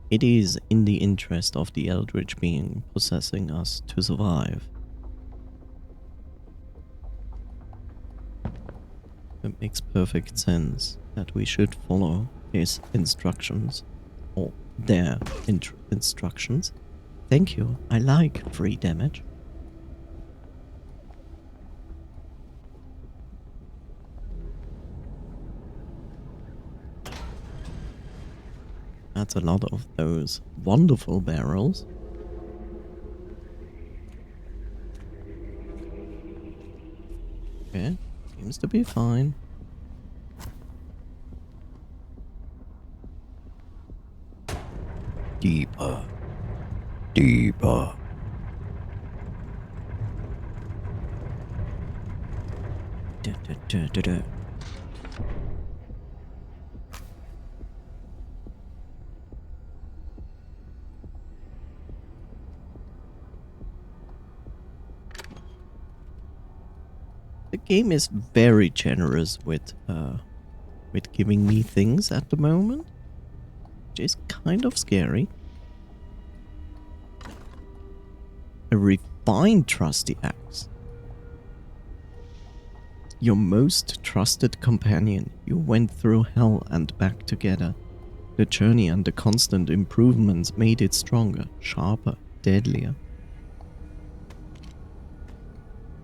It is in the interest of the eldritch being possessing us to survive. It makes perfect sense that we should follow his instructions, or their instructions. Thank you, I like free damage. That's a lot of those wonderful barrels. Okay, seems to be fine. Deeper. Deeper. Da, da, da, da, da. The game is very generous with giving me things at the moment. which is kind of scary. A refined trusty axe. Your most trusted companion. You went through hell and back together. The journey and the constant improvements made it stronger, sharper, deadlier.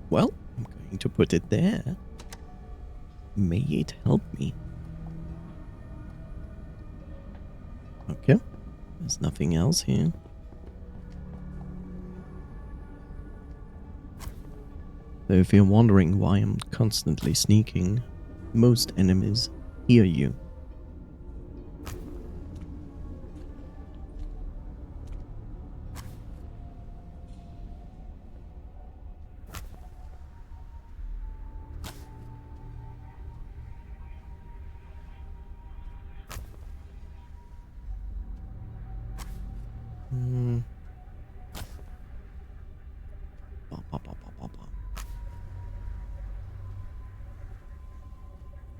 Well, I'm going to put it there. May it help me. Okay, there's nothing else here. So if you're wondering why I'm constantly sneaking, most enemies hear you.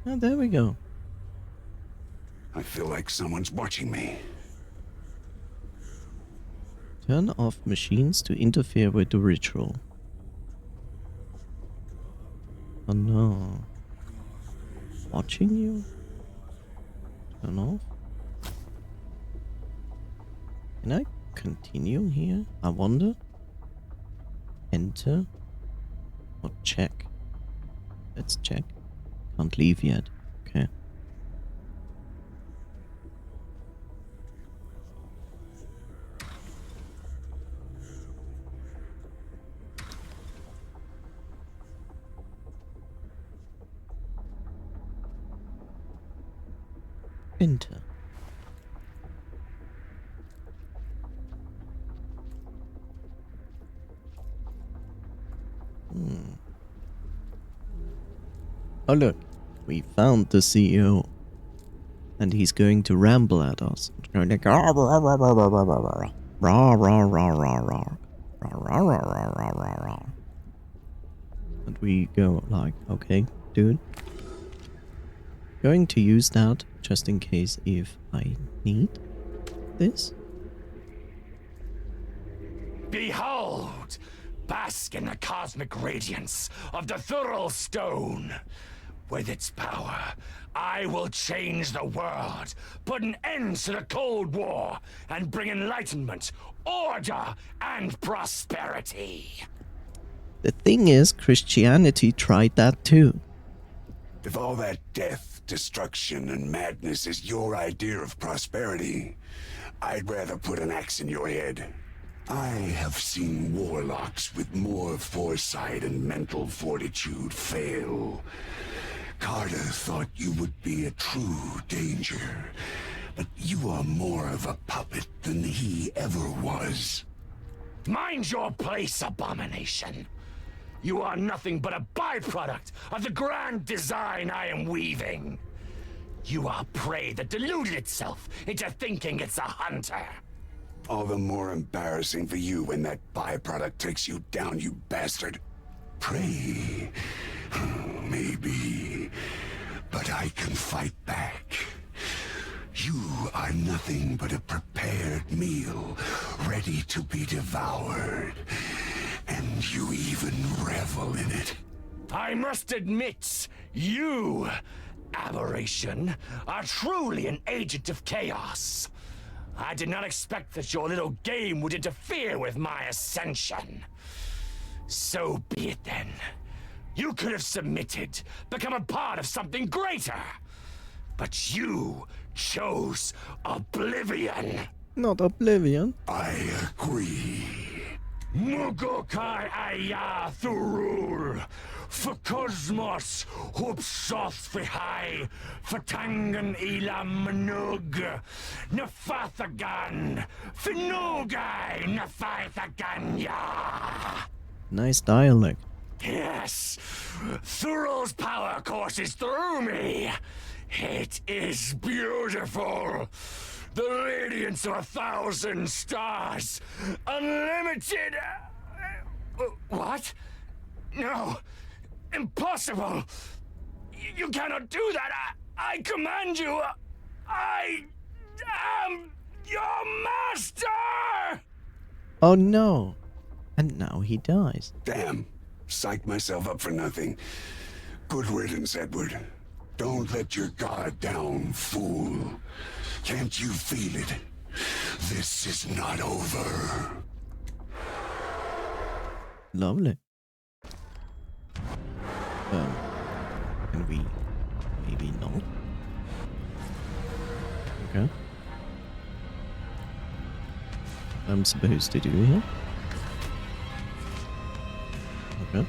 Oh, there we go. I feel like someone's watching me. Turn off machines to interfere with the ritual. Oh no. Watching you? Turn off? Can I continue here? I wonder? Enter? Or check? Let's check. Can't leave yet. Okay. Enter. Oh look, we found the CEO. And he's going to ramble at us. It's going to go rah rah rah rah rah rah rah rah rah rah rah rah rah rah rah rah. And we go like, okay, dude. Going to use that just in case if I need this. Behold! Bask in the cosmic radiance of the Thurl Stone. With its power, I will change the world, put an end to the Cold War, and bring enlightenment, order, and prosperity. The thing is, Christianity tried that too. If all that death, destruction, and madness is your idea of prosperity, I'd rather put an axe in your head. I have seen warlocks with more foresight and mental fortitude fail. Carter thought you would be a true danger, but you are more of a puppet than he ever was. Mind your place, abomination. You are nothing but a byproduct of the grand design I am weaving. You are prey that deluded itself into thinking it's a hunter. All the more embarrassing for you when that byproduct takes you down, you bastard. Prey. Maybe. But I can fight back. You are nothing but a prepared meal, ready to be devoured. And you even revel in it. I must admit, you, aberration, are truly an agent of chaos. I did not expect that your little game would interfere with my ascension. So be it then. You could have submitted, become a part of something greater. But you chose oblivion. Not oblivion. I agree. Mugokai aya thurul, for cosmos hupsoth vihai, fatangan ilam manug, nafathagan, finugai nafathaganya. Nice dialect. Yes, Thurl's power courses through me. It is beautiful. The radiance of 1,000 stars. Unlimited. What? No. Impossible. You cannot do that. I command you. am your master! Oh no! And now he dies. Damn. Psyched myself up for nothing. Good riddance, Edward. Don't let your guard down, fool. Can't you feel it? This is not over. Lovely. Can we maybe not? Okay. I'm supposed to do here. Okay.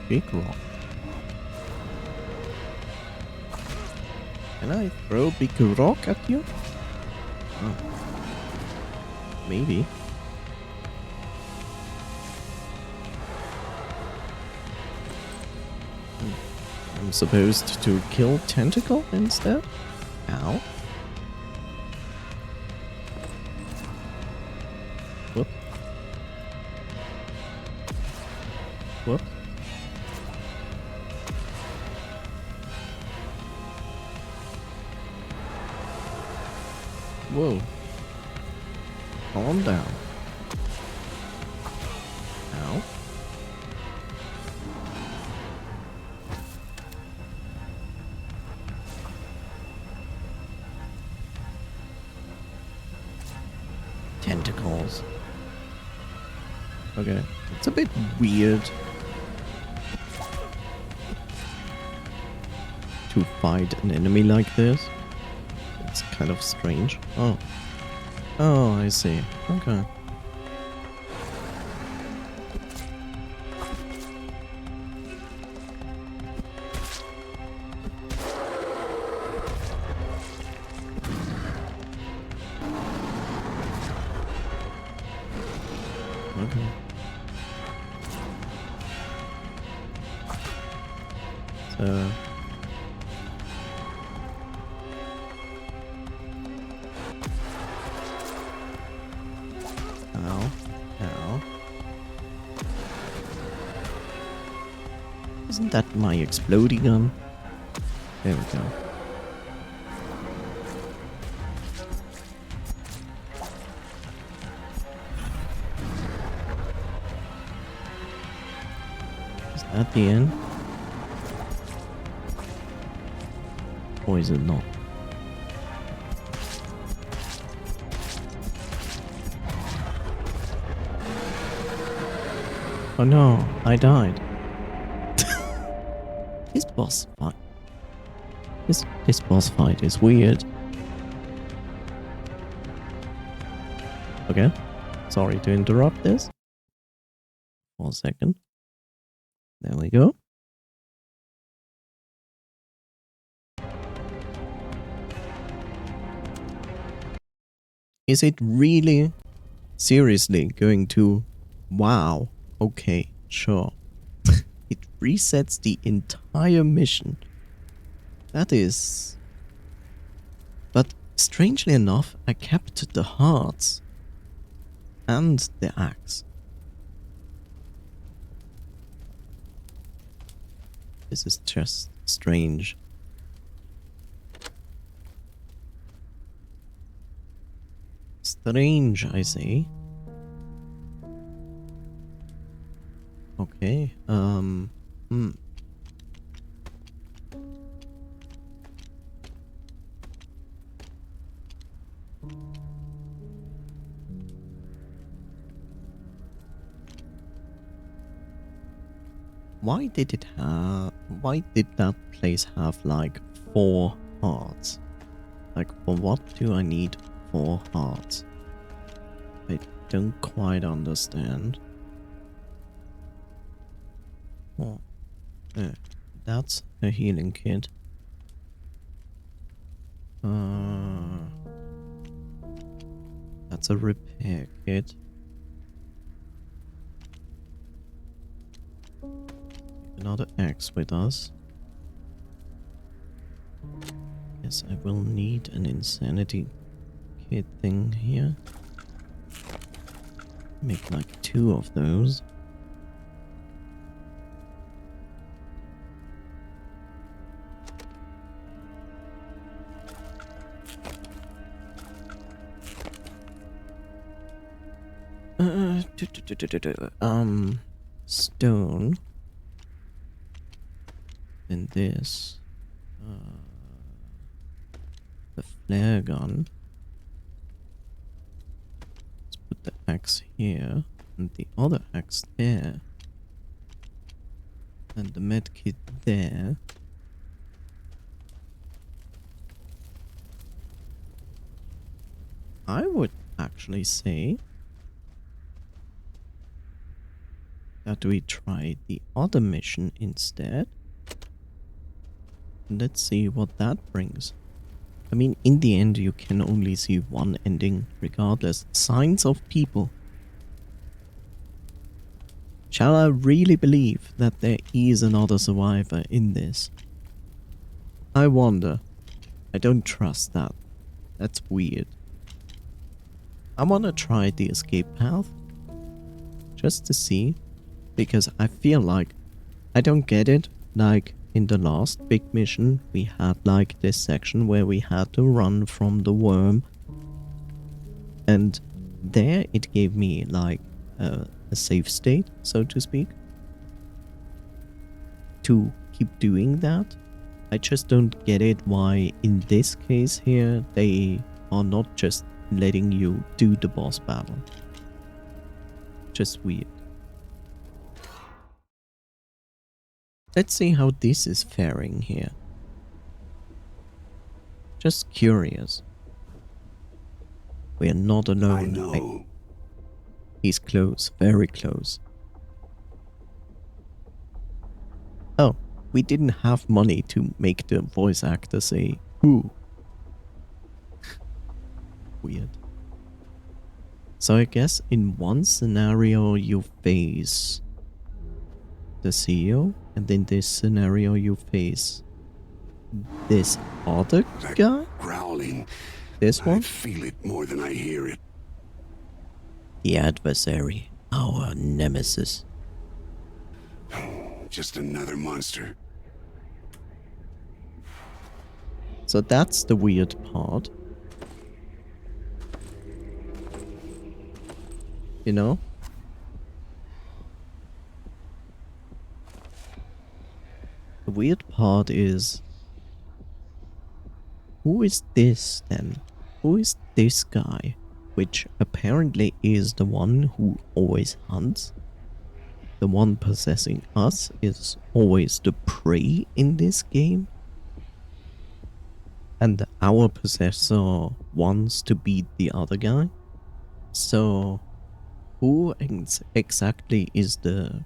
Big rock. Can I throw a big rock at you? Oh. Maybe. I'm supposed to kill Tentacle instead? Ow. Whoop. Whoop. Whoa. Calm down. Ow. Tentacles. Okay. It's a bit weird to fight an enemy like this. It's kind of strange. Oh. Oh, I see. Okay. Okay. So... Ow. Ow. Isn't that my exploding gun? There we go. Is that the end? Or is it not? Oh no, I died. This boss fight. This boss fight is weird. Okay. Sorry to interrupt this. For a second. There we go. Is it really seriously going to... Wow. Okay, sure. It resets the entire mission. That is... But strangely enough, I kept the hearts. And the axe. This is just strange. Strange, I say. Okay, Why did that place have like 4 hearts? Like, for what do I need 4 hearts? I don't quite understand. Oh, that's a healing kit. That's a repair kit. Another axe with us. Guess I will need an insanity kit thing here. Make like 2 of those. Stone. And this. The flare gun. Let's put the axe here. And the other axe there. And the medkit there. I would actually say that we try the other mission instead. Let's see what that brings. I mean, in the end, you can only see one ending, regardless. Signs of people. Shall I really believe that there is another survivor in this? I wonder. I don't trust that. That's weird. I want to try the escape path. Just to see. Because I feel like I don't get it. Like in the last big mission, we had like this section where we had to run from the worm. And there it gave me like a safe state, so to speak. To keep doing that. I just don't get it why in this case here they are not just letting you do the boss battle. Just weird. Let's see how this is faring here. Just curious. We are not alone. I know. He's close, very close. Oh, we didn't have money to make the voice actor say who. Weird. So I guess in one scenario you face the CEO, and in this scenario you face this other That guy? growling. This I one? feel it more than I hear it. The adversary, our nemesis. Just another monster. So that's the weird part. You know? The weird part is... who is this then? Who is this guy? Which apparently is the one who always hunts. The one possessing us is always the prey in this game. And our possessor wants to beat the other guy. So, who exactly is the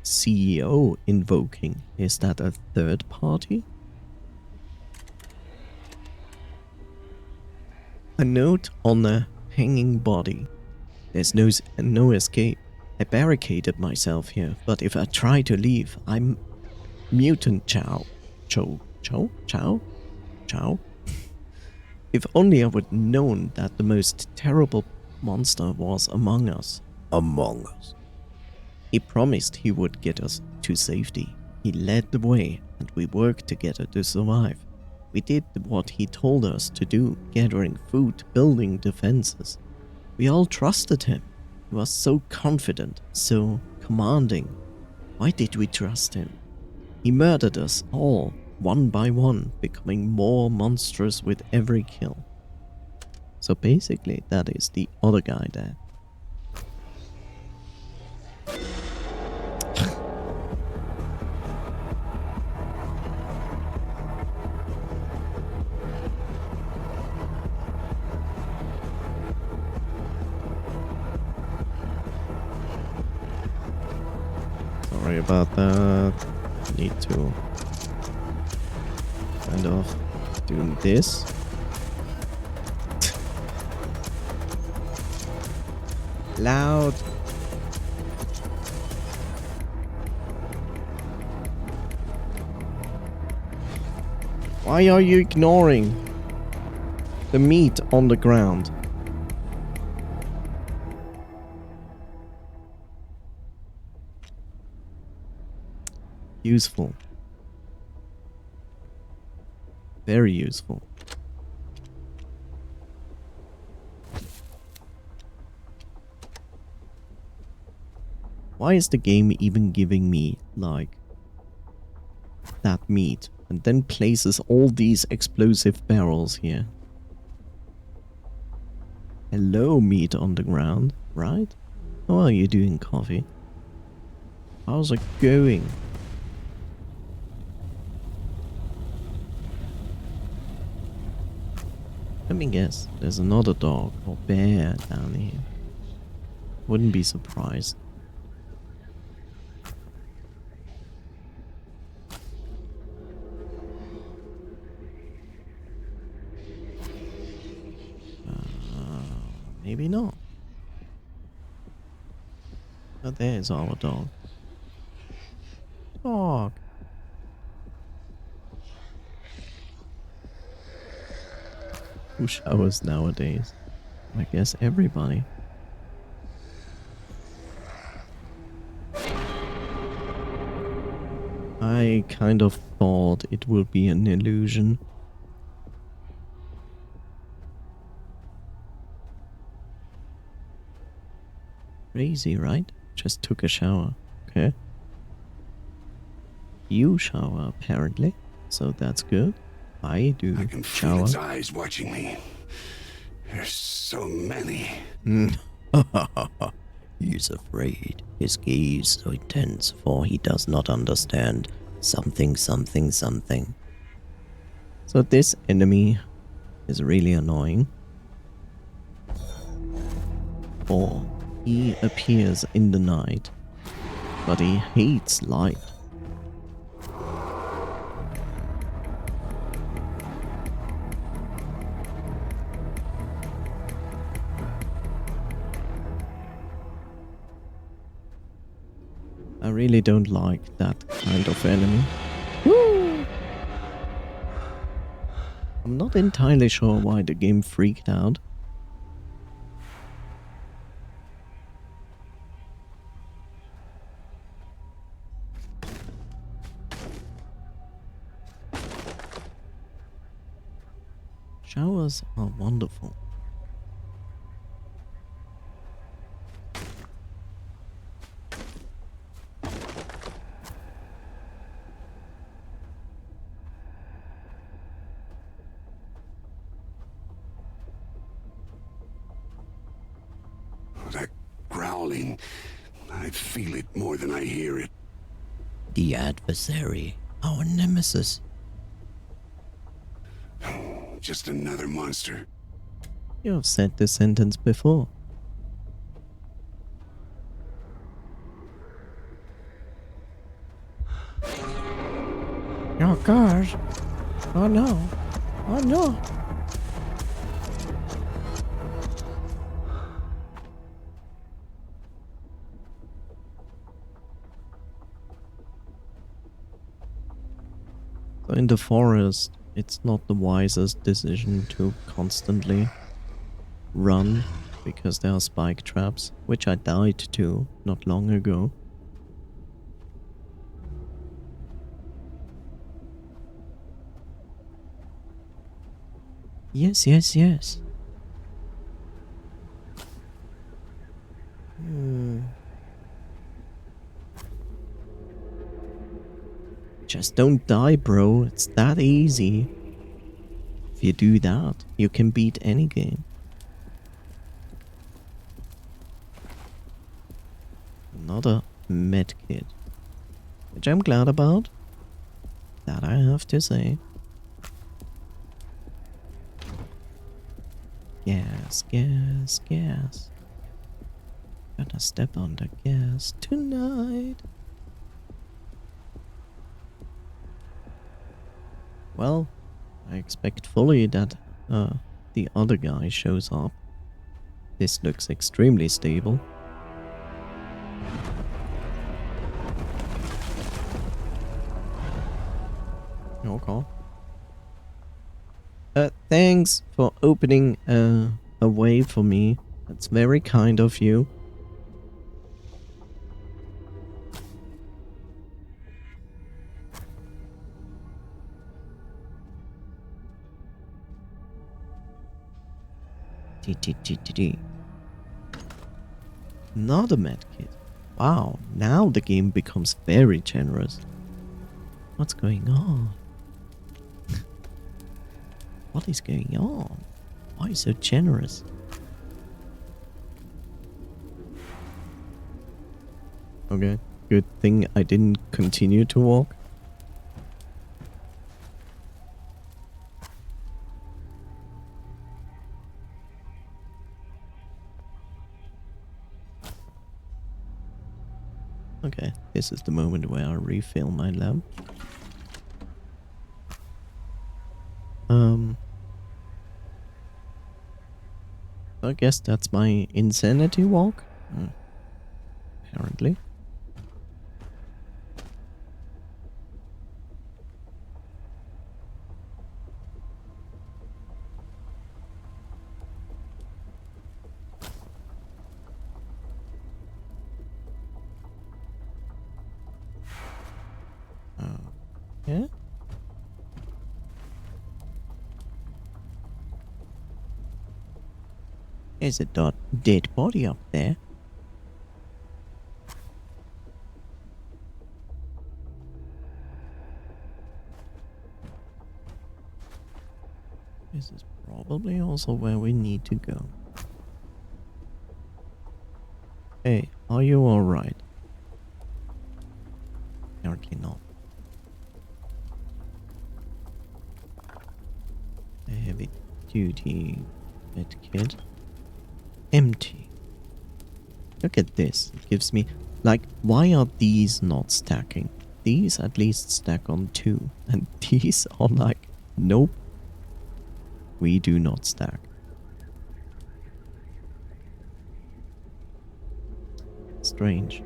CEO invoking? Is that a third party? A note on a hanging body. There's no escape. I barricaded myself here, but if I try to leave, I'm mutant Chow. Chow? If only I would known that the most terrible monster was among us. Among us. He promised he would get us to safety. He led the way, and we worked together to survive. We did what he told us to do, gathering food, building defenses. We all trusted him. He was so confident, so commanding. Why did we trust him? He murdered us all, one by one, becoming more monstrous with every kill. So basically, that is the other guy there. Sorry about that. Need to kind of do this. Loud. Why are you ignoring the meat on the ground? Useful. Very useful. Why is the game even giving me, like, that meat? And then places all these explosive barrels here. Hello, meat on the ground, right? How are you doing, coffee? How's it going? Let me guess, there's another dog or bear down here. Wouldn't be surprised. Maybe not. Oh, there's our dog. Dog. Who showers nowadays? I guess everybody. I kind of thought it would be an illusion. Crazy, right? Just took a shower. Okay. You shower, apparently. So that's good. I do I can feel shower. its eyes watching me. There's so many. He's afraid. His gaze so intense, for he does not understand something, something, something. So this enemy is really annoying. For he appears in the night, but he hates light. I really don't like that kind of enemy. Woo! I'm not entirely sure why the game freaked out. Showers are wonderful. That growling, I feel it more than I hear it. The adversary, our nemesis. Just another monster. You have said this sentence before. Oh gosh. Oh no. Oh no. So in the forest, it's not the wisest decision to constantly run because there are spike traps, which I died to not long ago. Yes, yes, yes. Just don't die, bro. It's that easy. If you do that, you can beat any game. Another medkit, which I'm glad about. That I have to say. Gas, gas, gas. Gonna step on the gas tonight. Well, I expect fully that the other guy shows up. This looks extremely stable. Okay. Thanks for opening a way for me. That's very kind of you. Not a medkit. Wow, now the game becomes very generous. What's going on? What is going on? Why so generous? Okay, good thing I didn't continue to walk. Okay, this is the moment where I refill my lamp. I guess that's my insanity walk. Apparently. Yeah. There's a dead body up there. This is probably also where we need to go. Hey, are you alright? Apparently not. A heavy duty medkit. Empty. Look at this. It gives me... Like, why are these not stacking? These at least stack on 2. And these are like... Nope. We do not stack. Strange.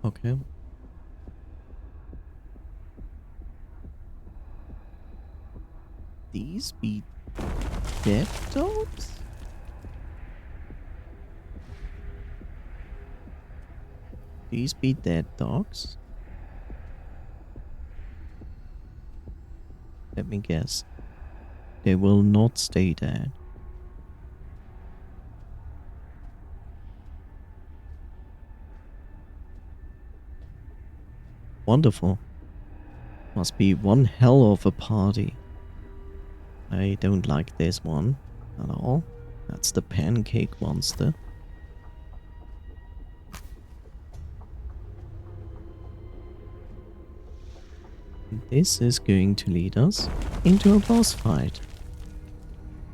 Okay. These be dead dogs? These be dead dogs? Let me guess. They will not stay dead. Wonderful. Must be one hell of a party. I don't like this one at all. That's the pancake monster. This is going to lead us into a boss fight.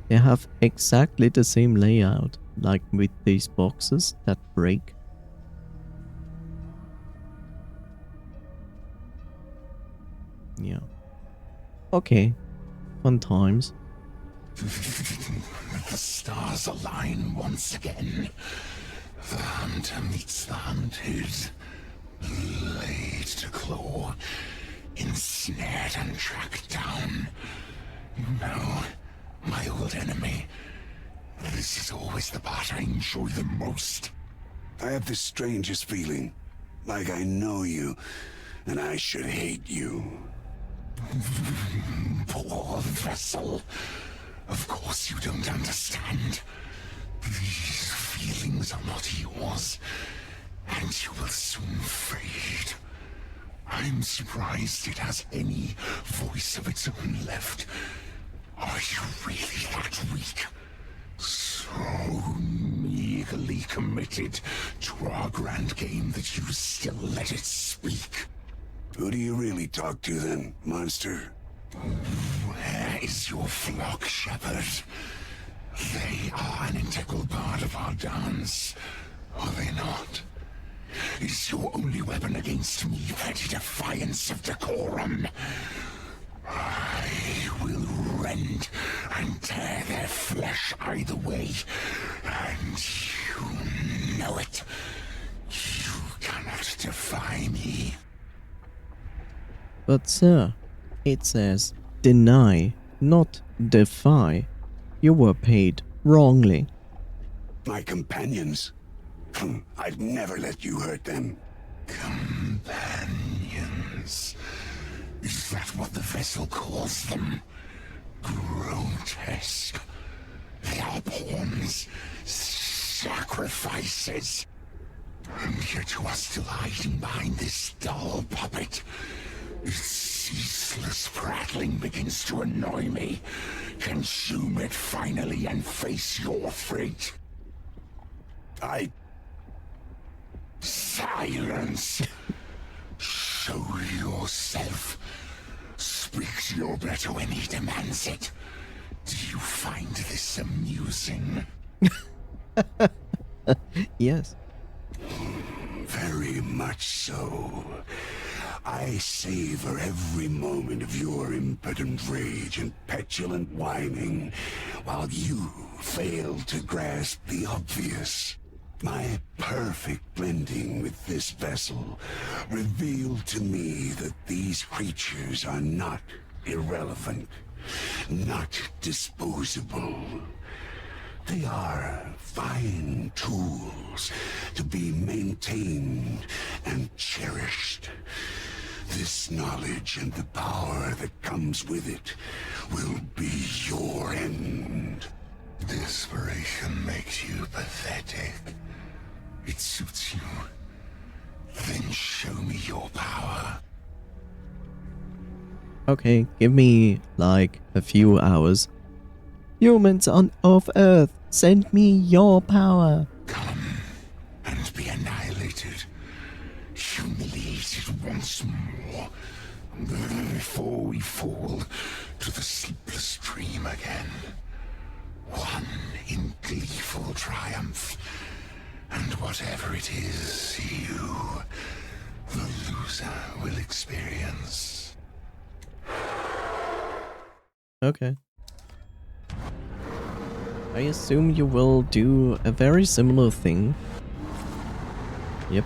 They have exactly the same layout, like with these boxes that break. Yeah. Okay. Fun times. The stars align once again. The hunter meets the hunted. Laid to claw. Ensnared and tracked down. You know, my old enemy. This is always the part I enjoy the most. I have the strangest feeling. Like I know you, and I should hate you. Poor vessel. Of course you don't understand. These feelings are not yours, and you will soon fade. I'm surprised it has any voice of its own left. Are you really that weak? So meagerly committed to our grand game that you still let it speak? Who do you really talk to then, monster? Where is your flock, shepherd? They are an integral part of our dance, are they not? Is your only weapon against me petty defiance of decorum? I will rend and tear their flesh either way, and you know it. You cannot defy me. But sir, it says deny, not defy. You were paid wrongly. My companions? I'd never let you hurt them. Companions? Is that what the vessel calls them? grotesque. They are pawns, sacrifices. And yet you are still hiding behind this dull puppet. Its ceaseless prattling begins to annoy me. Consume it finally and face your fate. Silence! Show yourself. Speak to your better when he demands it. Do you find this amusing? Yes. Very much so. I savor every moment of your impotent rage and petulant whining, while you fail to grasp the obvious. My perfect blending with this vessel revealed to me that these creatures are not irrelevant, not disposable. They are fine tools to be maintained and cherished. This knowledge and the power that comes with it will be your end. Desperation makes you pathetic. It suits you. Then show me your power. Okay, give me like a few hours. Humans of Earth, send me your power. Come and be annihilated, humiliated once more, before we fall to the sleepless dream again. One in gleeful triumph, and whatever it is you, the loser, will experience. Okay. I assume you will do a very similar thing. Yep.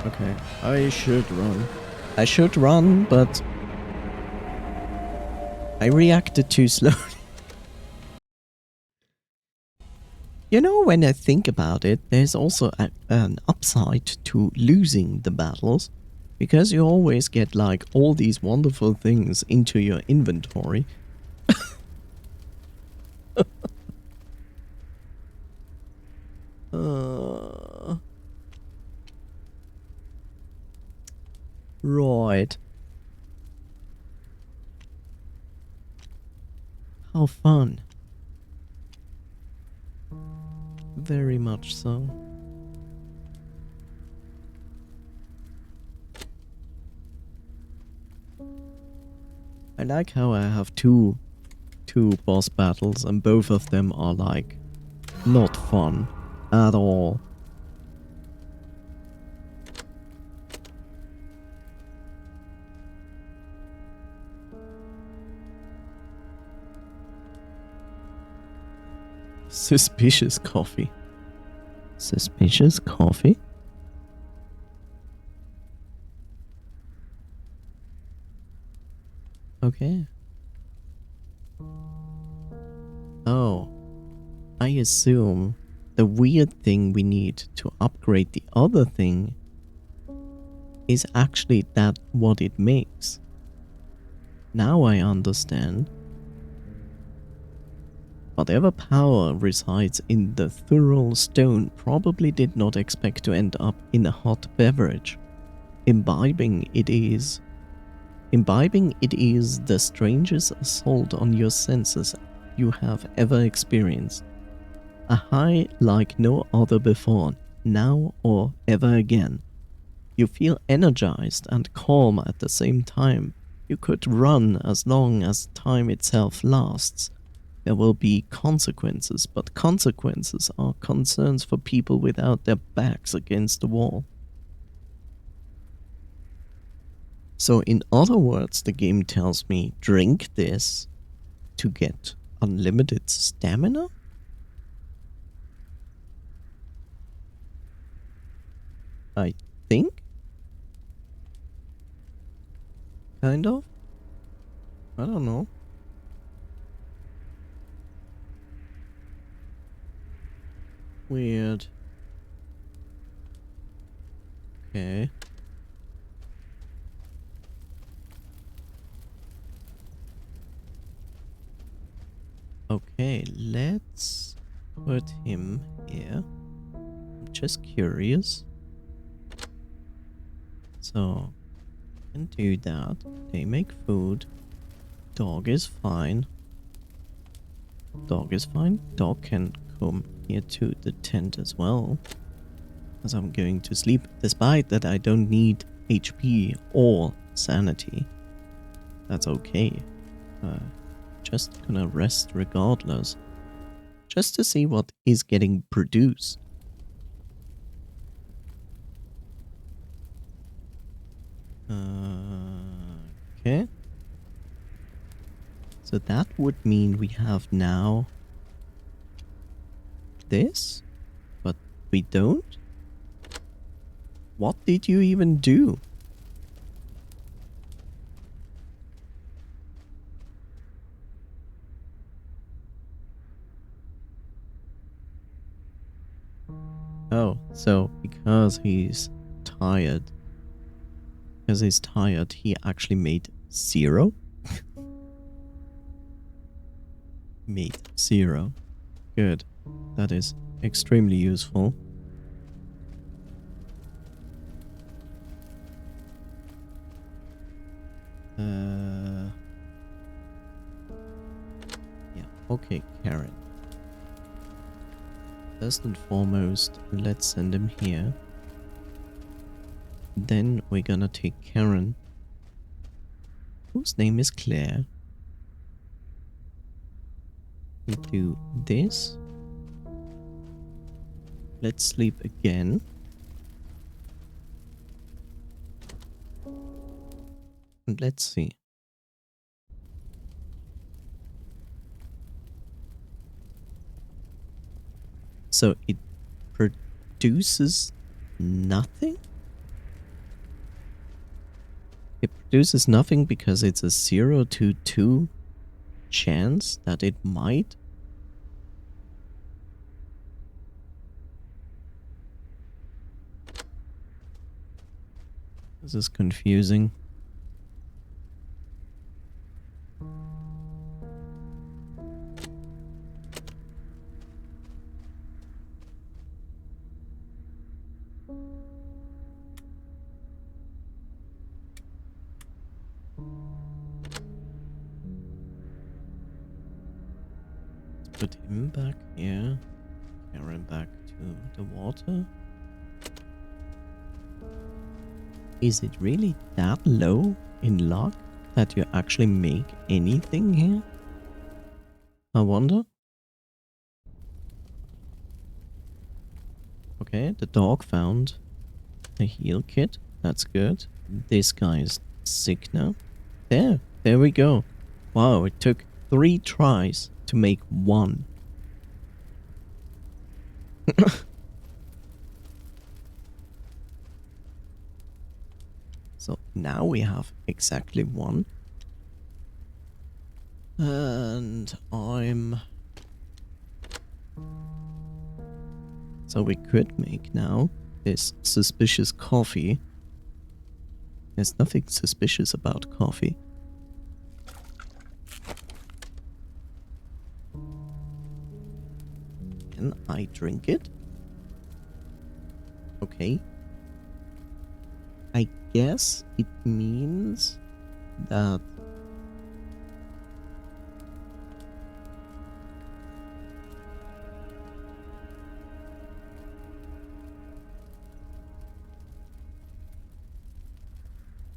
Okay, I should run. I should run, but I reacted too slowly. You know, when I think about it, there's also an upside to losing the battles, because you always get like all these wonderful things into your inventory. Right. How fun. Very much so. I like how I have two boss battles and both of them are like not fun at all. Suspicious coffee. Suspicious coffee? Okay. Oh. I assume the weird thing we need to upgrade the other thing is actually that what it makes. Now I understand. Whatever power resides in the Thurl stone probably did not expect to end up in a hot beverage. Imbibing it is the strangest assault on your senses you have ever experienced. A high like no other before, now or ever again. You feel energized and calm at the same time. You could run as long as time itself lasts. There will be consequences, but consequences are concerns for people without their backs against the wall. So in other words, the game tells me drink this to get unlimited stamina? I think? Kind of? I don't know. weird. Okay. Okay, let's put him here. I'm just curious. So, can do that. They make food. Dog is fine. Dog is fine. Dog can come here to the tent as well. As I'm going to sleep, despite that I don't need HP or sanity. That's okay. Just gonna rest regardless. Just to see what is getting produced. Okay. So that would mean we have now this, but we don't? What did you even do? Oh, so because he's tired, he actually made 0? Made 0. Good. That is extremely useful. Yeah, okay, Karen. First and foremost, let's send him here. Then we're gonna take Karen, whose name is Claire. We do this. Let's sleep again. And let's see. So it produces nothing? It produces nothing because it's a 0 to 2 chance that it might. This is confusing. Put him back here. Karen back to the water. Is it really that low in luck that you actually make anything here? I wonder. Okay, the dog found a heal kit. That's good. This guy's sick now. There we go. Wow, it took 3 tries to make 1. So now we have exactly 1. And So we could make now this suspicious coffee. There's nothing suspicious about coffee. Can I drink it? Okay. I guess it means that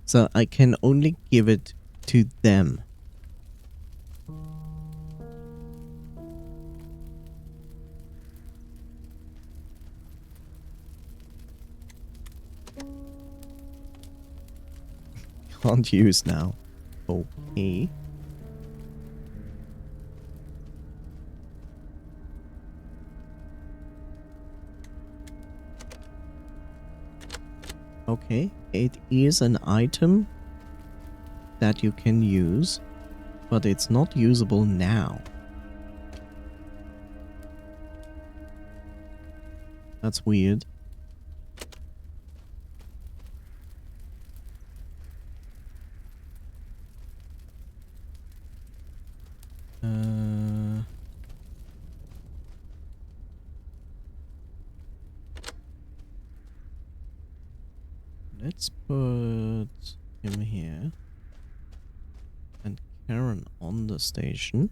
so I can only give it to them. Can't use now. Okay. Okay, it is an item that you can use, but it's not usable now. That's weird. Let's put him here. And Karen on the station.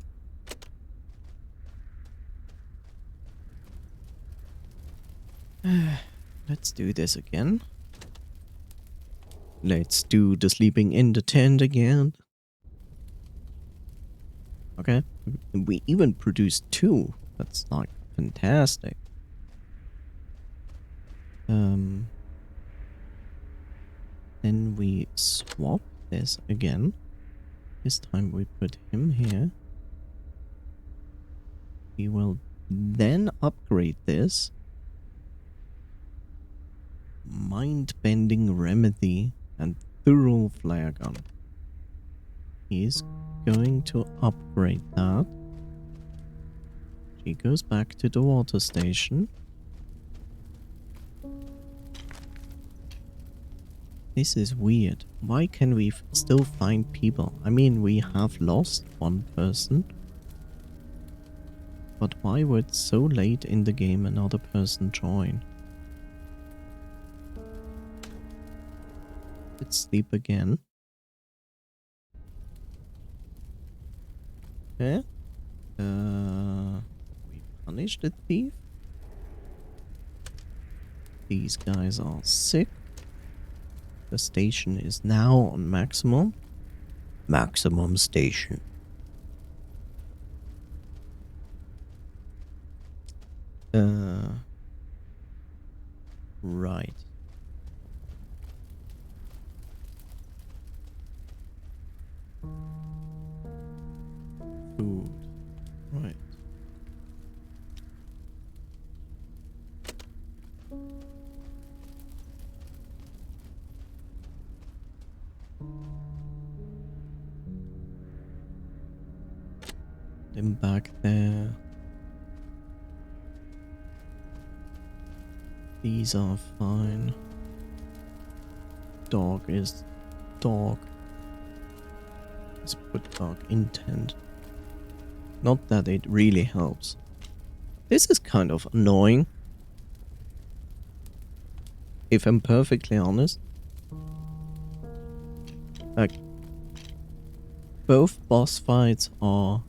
Let's do this again. Let's do the sleeping in the tent again. Okay. We even produced 2. That's like fantastic. Then we swap this again. This time we put him here. We will then upgrade this. Mind-bending remedy and thorough flare gun. He's going to upgrade that. She goes back to the water station. This is weird. Why can we still find people? I mean, we have lost one person. But why would so late in the game another person join? Let's sleep again. Okay. We punish the thief. These guys are sick. The station is now on maximum. Maximum station. Right. Food. Right. Them back there. These are fine. Dog is dog. Let's put dog intent. Not that it really helps. This is kind of annoying. If I'm perfectly honest. Like, both boss fights are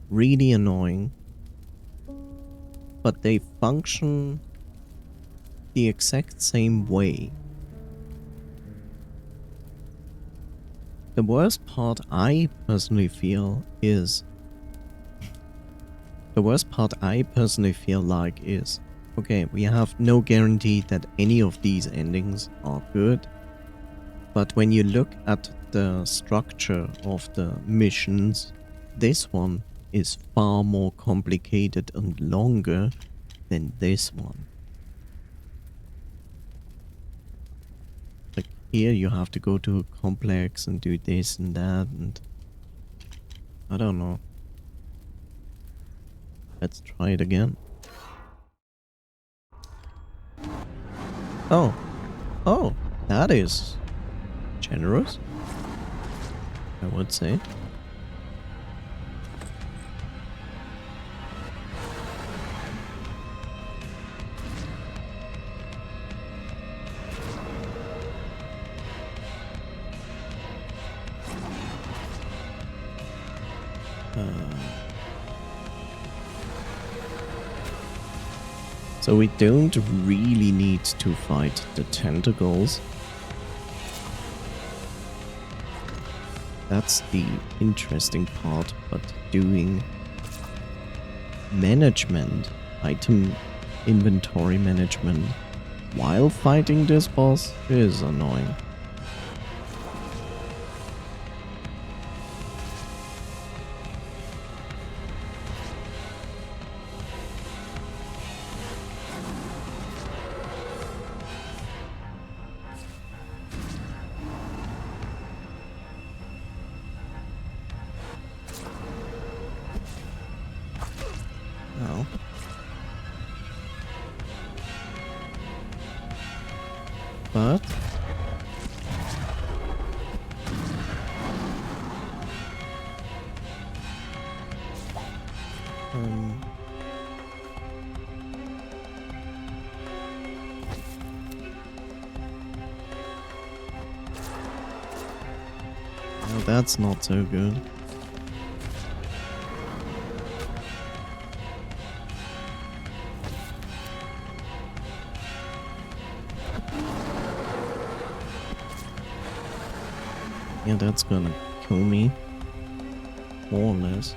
really annoying. But they function the exact same way. The worst part I personally feel is... The worst part I personally feel like is... Okay, we have no guarantee that any of these endings are good. But when you look at the structure of the missions, this one is far more complicated and longer than this one. Like here you have to go to a complex and do this and that and... I don't know. Let's try it again. Oh. Oh, that is generous, I would say. So we don't really need to fight the tentacles. That's the interesting part, but doing management, item inventory management, while fighting this boss is annoying. But no, that's not so good. Yeah, that's gonna kill me. More or less.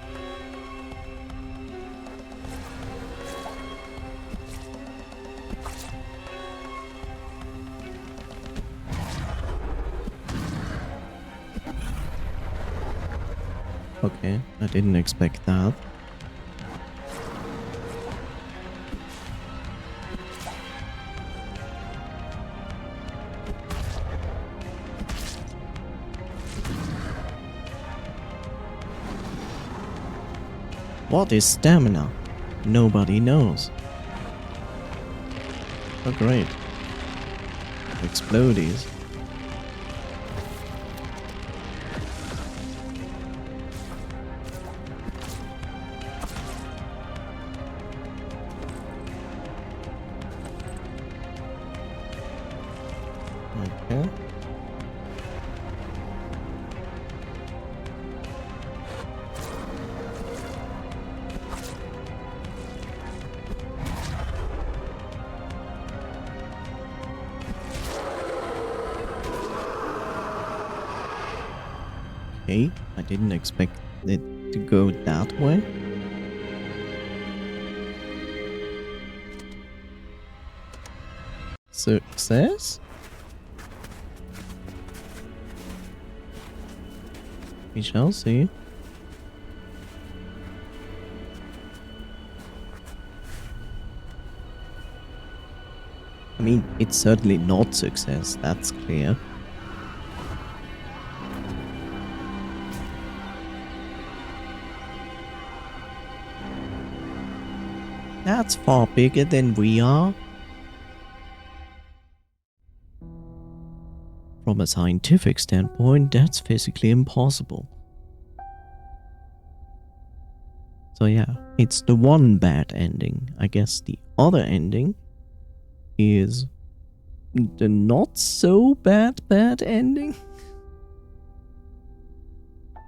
Okay, I didn't expect that. What is stamina? Nobody knows. Oh great. Explodies. Okay. Okay, I didn't expect it to go that way. Success? We shall see. I mean, it's certainly not success, that's clear. That's far bigger than we are. From a scientific standpoint, that's physically impossible. So yeah, it's the one bad ending. I guess the other ending is the not so bad ending.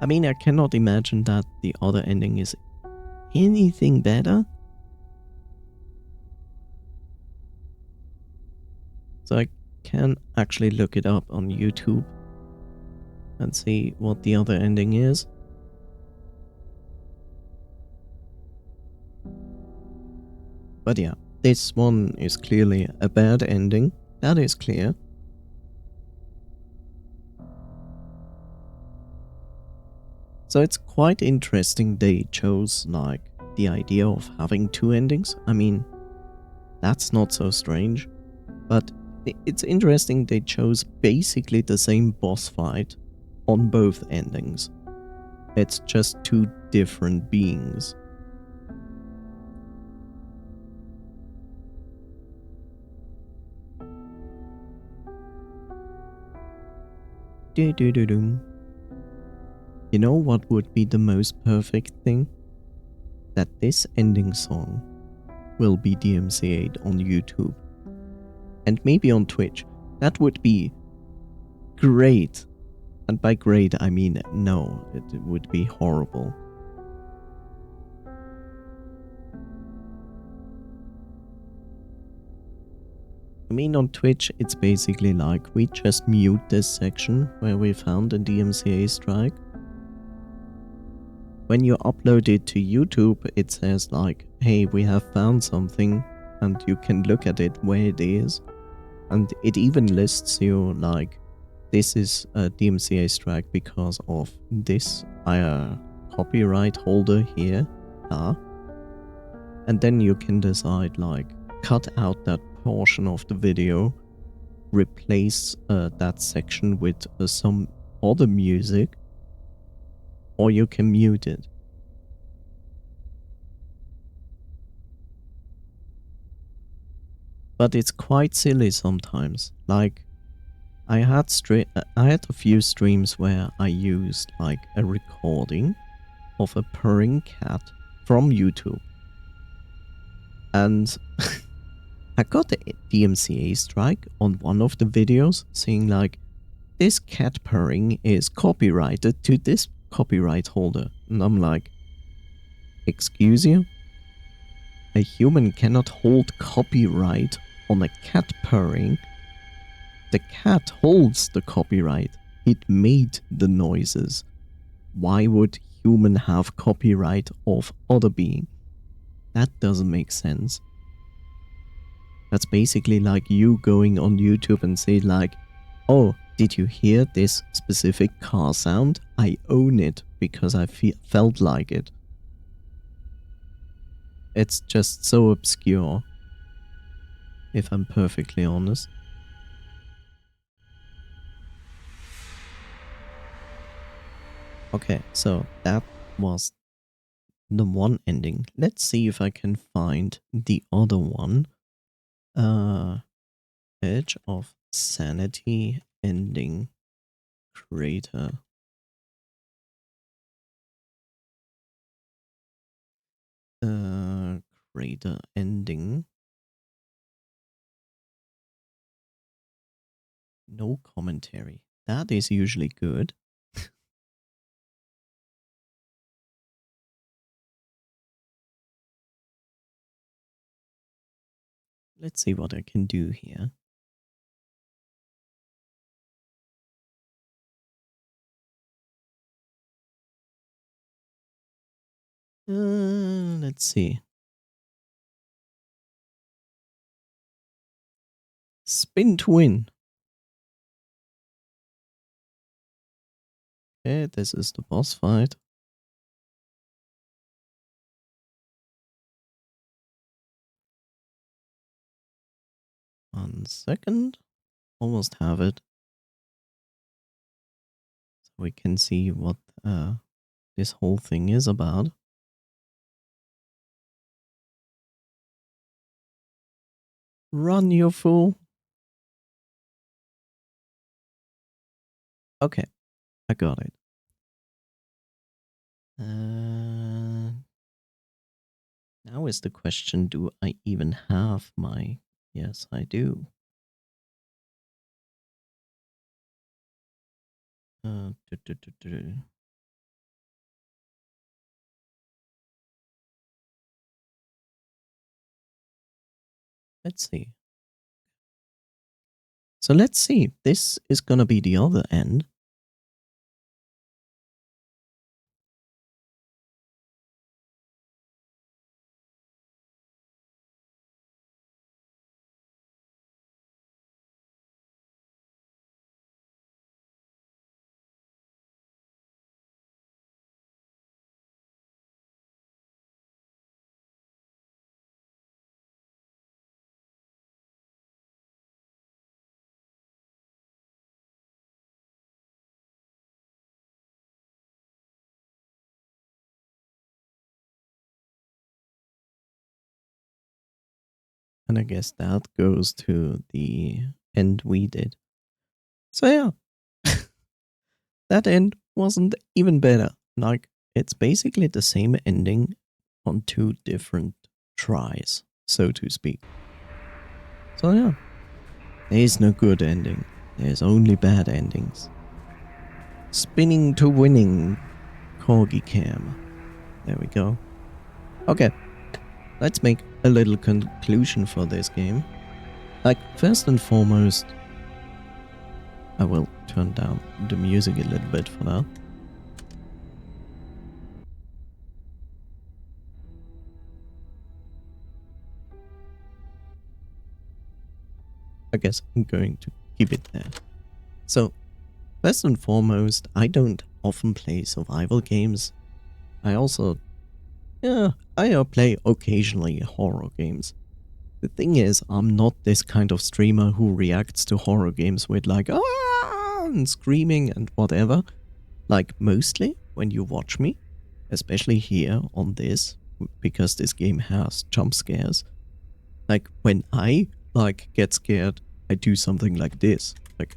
I mean, I cannot imagine that the other ending is anything better. So I can actually look it up on YouTube and see what the other ending is. But yeah, this one is clearly a bad ending. That is clear. So it's quite interesting they chose like the idea of having two endings. I mean, that's not so strange. But it's interesting they chose basically the same boss fight on both endings. It's just two different beings. Do-do-do-dum. You know what would be the most perfect thing? That this ending song will be DMCA'd on YouTube. And maybe on Twitch. That would be great. And by great, I mean no, it would be horrible. I mean, on Twitch, it's basically like we just mute this section where we found a DMCA strike. When you upload it to YouTube, it says like, hey, we have found something, and you can look at it where it is. And it even lists you like, this is a DMCA strike because of this copyright holder here. And then you can decide like, cut out that portion of the video, replace that section with some other music, or you can mute it. But it's quite silly sometimes. Like, I had a few streams where I used like a recording of a purring cat from YouTube. And I got a DMCA strike on one of the videos saying like, this cat purring is copyrighted to this copyright holder. And I'm like, excuse you? A human cannot hold copyright on a cat purring. The cat holds the copyright. It made the noises. Why would human have copyright of other being? That doesn't make sense. That's basically like you going on YouTube and say like, oh, did you hear this specific car sound? I own it because I felt like it. It's just so obscure, if I'm perfectly honest. Okay, so that was the one ending. Let's see if I can find the other one. Edge of Sanity ending creator. Creator ending. No commentary. That is usually good. Let's see what I can do here. Let's see. Spin to win. Okay, this is the boss fight. One second. Almost have it. So we can see what this whole thing is about. Run, you fool. Okay, I got it. Now is the question, do I even have my... Yes, I do. Let's see. So let's see. This is gonna be the other end. And I guess that goes to the end we did. So yeah, that end wasn't even better. Like, it's basically the same ending on two different tries, so to speak. So yeah, there is no good ending. There's only bad endings. Spinning to winning, Corgi Cam. There we go. Okay, let's make a little conclusion for this game. Like, first and foremost, I will turn down the music a little bit for now. I guess I'm going to keep it there. So, first and foremost, I don't often play survival games. I also, I play occasionally horror games. The thing is, I'm not this kind of streamer who reacts to horror games with like, ah, and screaming and whatever. Like, mostly when you watch me, especially here on this, because this game has jump scares. Like, when I, like, get scared, I do something like this. like,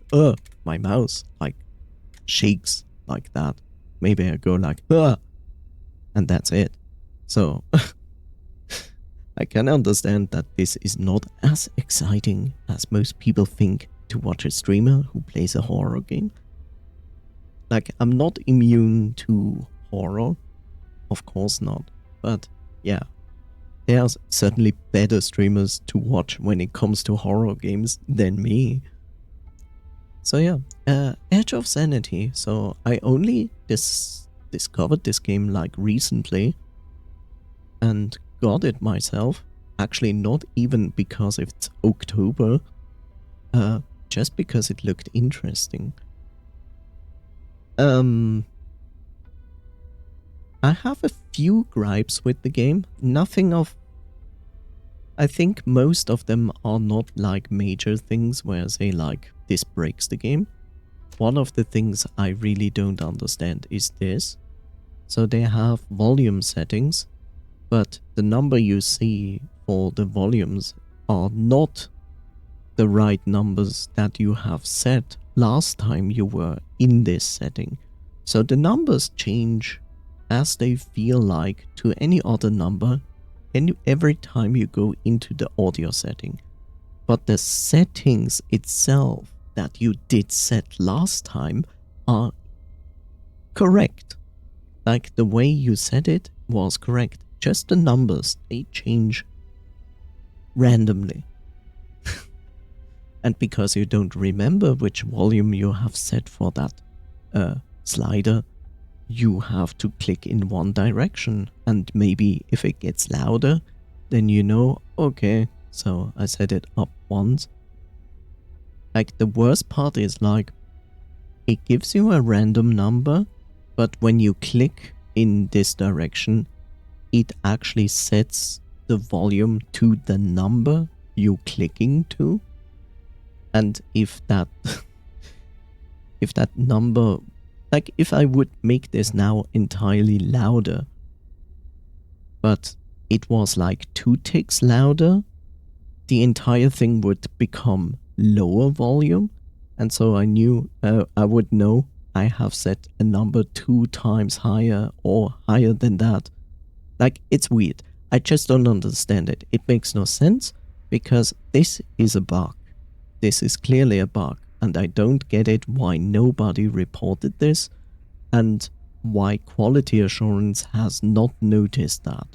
my mouse like shakes like that. Maybe I go like, and that's it. So I can understand that this is not as exciting as most people think to watch a streamer who plays a horror game. Like, I'm not immune to horror, of course not, but yeah, there's certainly better streamers to watch when it comes to horror games than me. So yeah, Edge of Sanity. So I only discovered this game like recently and got it myself. Actually, not even because it's October, just because it looked interesting. I have a few gripes with the game. Nothing of... I think most of them are not like major things where I say like, this breaks the game. One of the things I really don't understand is this. So they have volume settings, but the number you see for the volumes are not the right numbers that you have set last time you were in this setting. So the numbers change as they feel like to any other number and every time you go into the audio setting. But the settings itself that you did set last time are correct. Like the way you set it was correct. Just the numbers, they change randomly. And because you don't remember which volume you have set for that slider, you have to click in one direction. And maybe if it gets louder, then you know, okay, so I set it up once. Like the worst part is like, it gives you a random number, but when you click in this direction, it actually sets the volume to the number you're clicking to. And if that if that number, like if I would make this now entirely louder, but it was like 2 ticks louder, the entire thing would become lower volume. And so I knew, I would know I have set a number 2 times higher or higher than that. Like, it's weird. I just don't understand it. It makes no sense because this is a bug. This is clearly a bug, and I don't get it why nobody reported this and why quality assurance has not noticed that.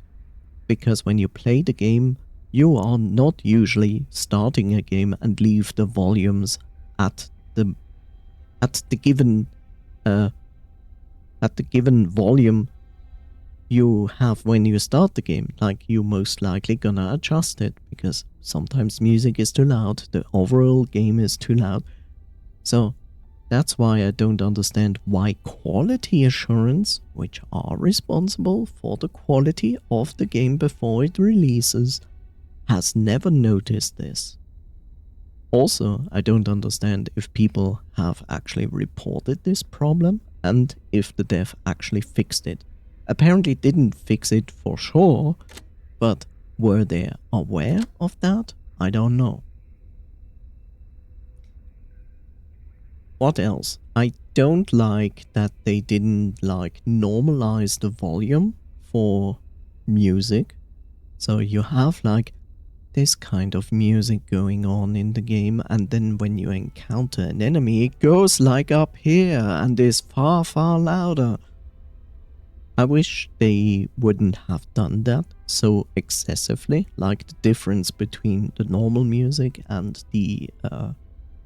Because when you play the game, you are not usually starting a game and leave the volumes at the given volume you have when you start the game. Like, you most likely gonna adjust it because sometimes music is too loud, the overall game is too loud. So that's why I don't understand why quality assurance, which are responsible for the quality of the game before it releases, has never noticed this. Also, I don't understand if people have actually reported this problem and if the dev actually fixed it. Apparently didn't fix it for sure, but were they aware of that? I don't know. What else? I don't like that they didn't like normalize the volume for music. So you have like this kind of music going on in the game, and then when you encounter an enemy, it goes like up here and is far, far louder. I wish they wouldn't have done that so excessively, like the difference between the normal music and the,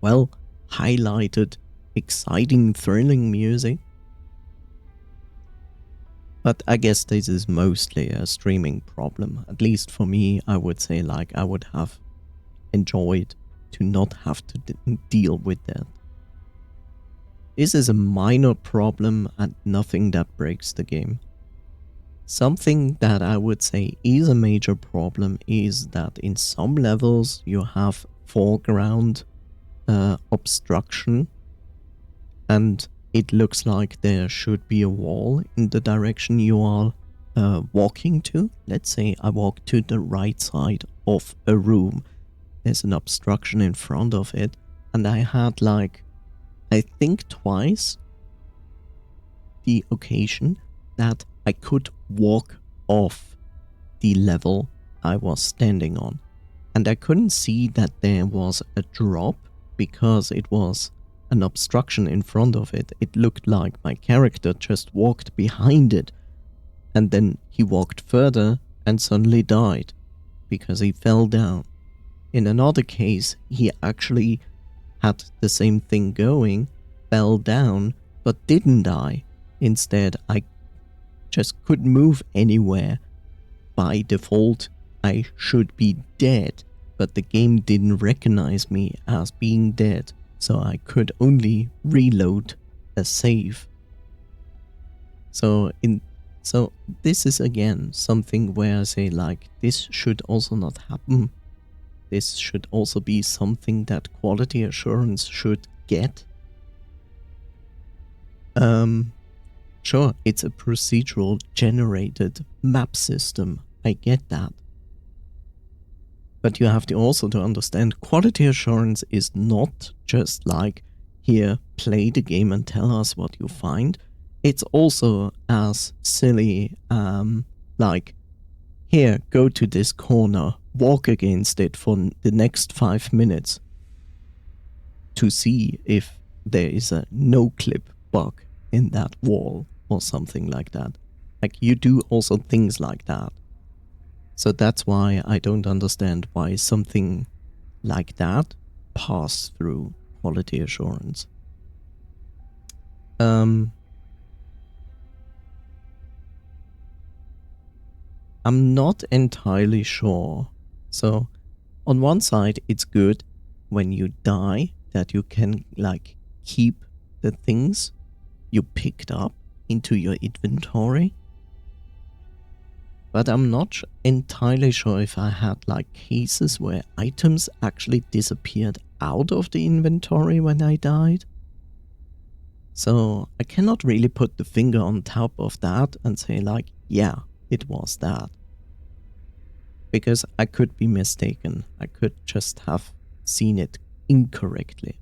well, highlighted, exciting, thrilling music. But I guess this is mostly a streaming problem. At least for me, I would say like I would have enjoyed to not have to deal with that. This is a minor problem and nothing that breaks the game. Something that I would say is a major problem is that in some levels you have foreground obstruction, and it looks like there should be a wall in the direction you are walking to. Let's say I walk to the right side of a room. There's an obstruction in front of it, And I had like, I think twice the occasion that I could walk off the level I was standing on. And I couldn't see that there was a drop because it was an obstruction in front of it. It looked like my character just walked behind it, and then he walked further and suddenly died because he fell down. In another case, he actually had the same thing going, fell down, but didn't die. Instead, I just couldn't move anywhere. By default, I should be dead, but the game didn't recognize me as being dead, so I could only reload a save. So this is again something where I say like, this should also not happen. This should also be something that quality assurance should get. Sure, it's a procedural generated map system. I get that. But you have to also to understand quality assurance is not just like, here, play the game and tell us what you find. It's also as silly, like, here, go to this corner, walk against it for the next 5 minutes to see if there is a no-clip bug in that wall or something like that. Like, you do also things like that. So that's why I don't understand why something like that passed through quality assurance. I'm not entirely sure. So on one side, it's good when you die that you can like keep the things you picked up into your inventory. But I'm not entirely sure if I had like cases where items actually disappeared out of the inventory when I died. So I cannot really put the finger on top of that and say like, yeah, it was that. Because I could be mistaken. I could just have seen it incorrectly.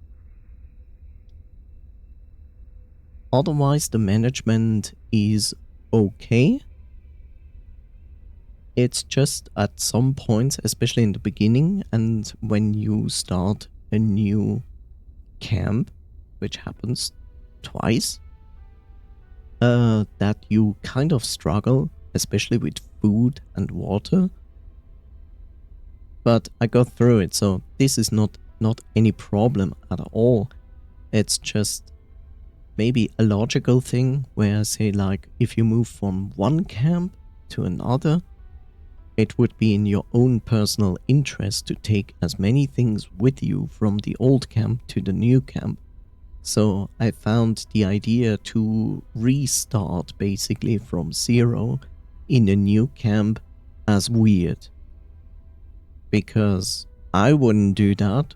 Otherwise, the management is okay. It's just at some points, especially in the beginning and when you start a new camp, which happens twice, that you kind of struggle, especially with food and water. But I got through it, so this is not any problem at all. It's just maybe a logical thing where I say like, if you move from one camp to another, it would be in your own personal interest to take as many things with you from the old camp to the new camp. So I found the idea to restart basically from zero in a new camp as weird. Because I wouldn't do that.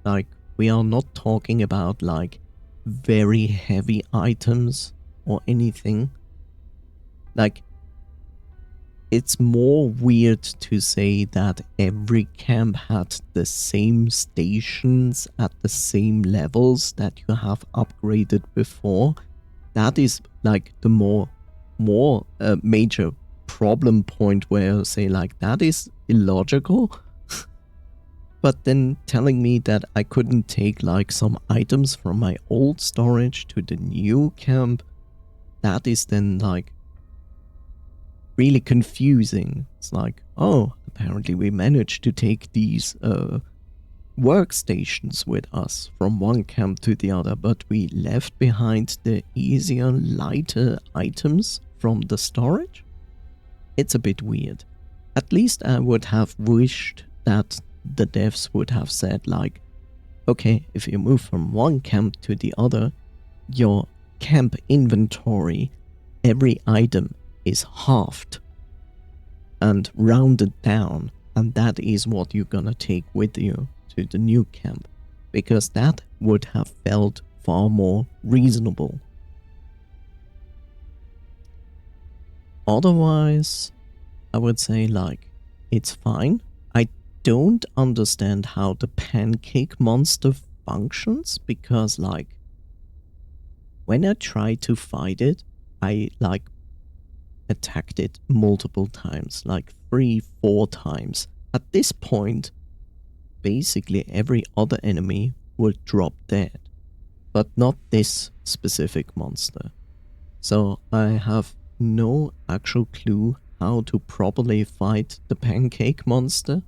Like, we are not talking about like very heavy items or anything. Like, it's more weird to say that every camp had the same stations at the same levels that you have upgraded before. That is like the more major problem point where I say like, that is illogical. But then telling me that I couldn't take like some items from my old storage to the new camp, that is then like really confusing. It's like, oh, apparently we managed to take these workstations with us from one camp to the other, but we left behind the easier, lighter items from the storage? It's a bit weird. At least I would have wished that the devs would have said like, okay, if you move from one camp to the other, your camp inventory, every item is halved and rounded down, and that is what you're gonna take with you to the new camp, because that would have felt far more reasonable. Otherwise, I would say like, it's fine. I don't understand how the pancake monster functions, because like when I tried to fight it, I like attacked it multiple times, like 3-4 times. At this point, basically every other enemy would drop dead, but not this specific monster. So I have no actual clue how to properly fight the pancake monster.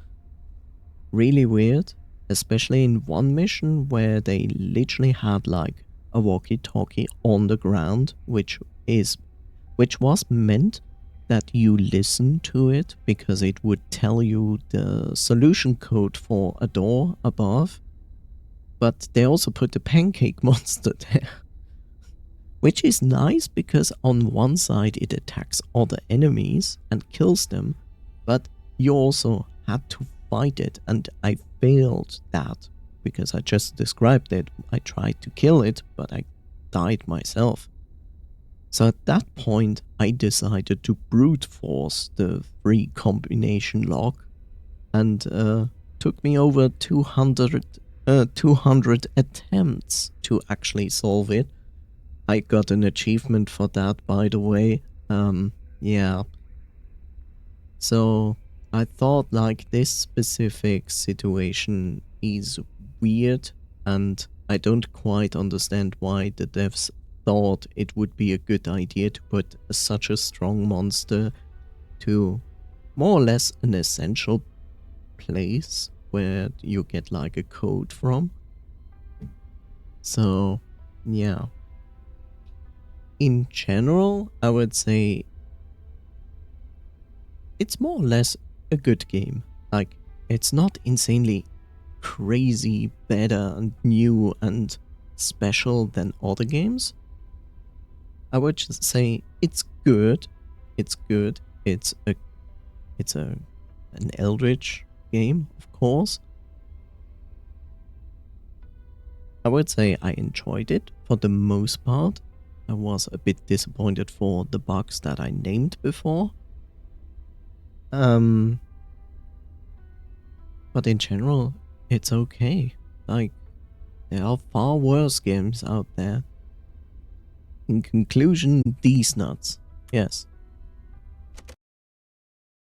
Really weird, especially in one mission where they literally had like a walkie-talkie on the ground, which was meant that you listen to it because it would tell you the solution code for a door above. But they also put the pancake monster there, which is nice because on one side it attacks other enemies and kills them, but you also had to fight it, and I failed that because I just described it. I tried to kill it, but I died myself. So at that point, I decided to brute force the free combination lock, and took me over 200 attempts to actually solve it. I got an achievement for that, by the way. Yeah. So I thought like this specific situation is weird, and I don't quite understand why the devs thought it would be a good idea to put such a strong monster to more or less an essential place where you get like a code from. So, yeah. In general, I would say it's more or less a good game. Like, it's not insanely crazy, better and new and special than other games. I would just say it's good. It's good. It's an Eldritch game, of course. I would say I enjoyed it for the most part. I was a bit disappointed for the bugs that I named before. But in general, it's okay. Like, there are far worse games out there. In conclusion, these nuts. Yes.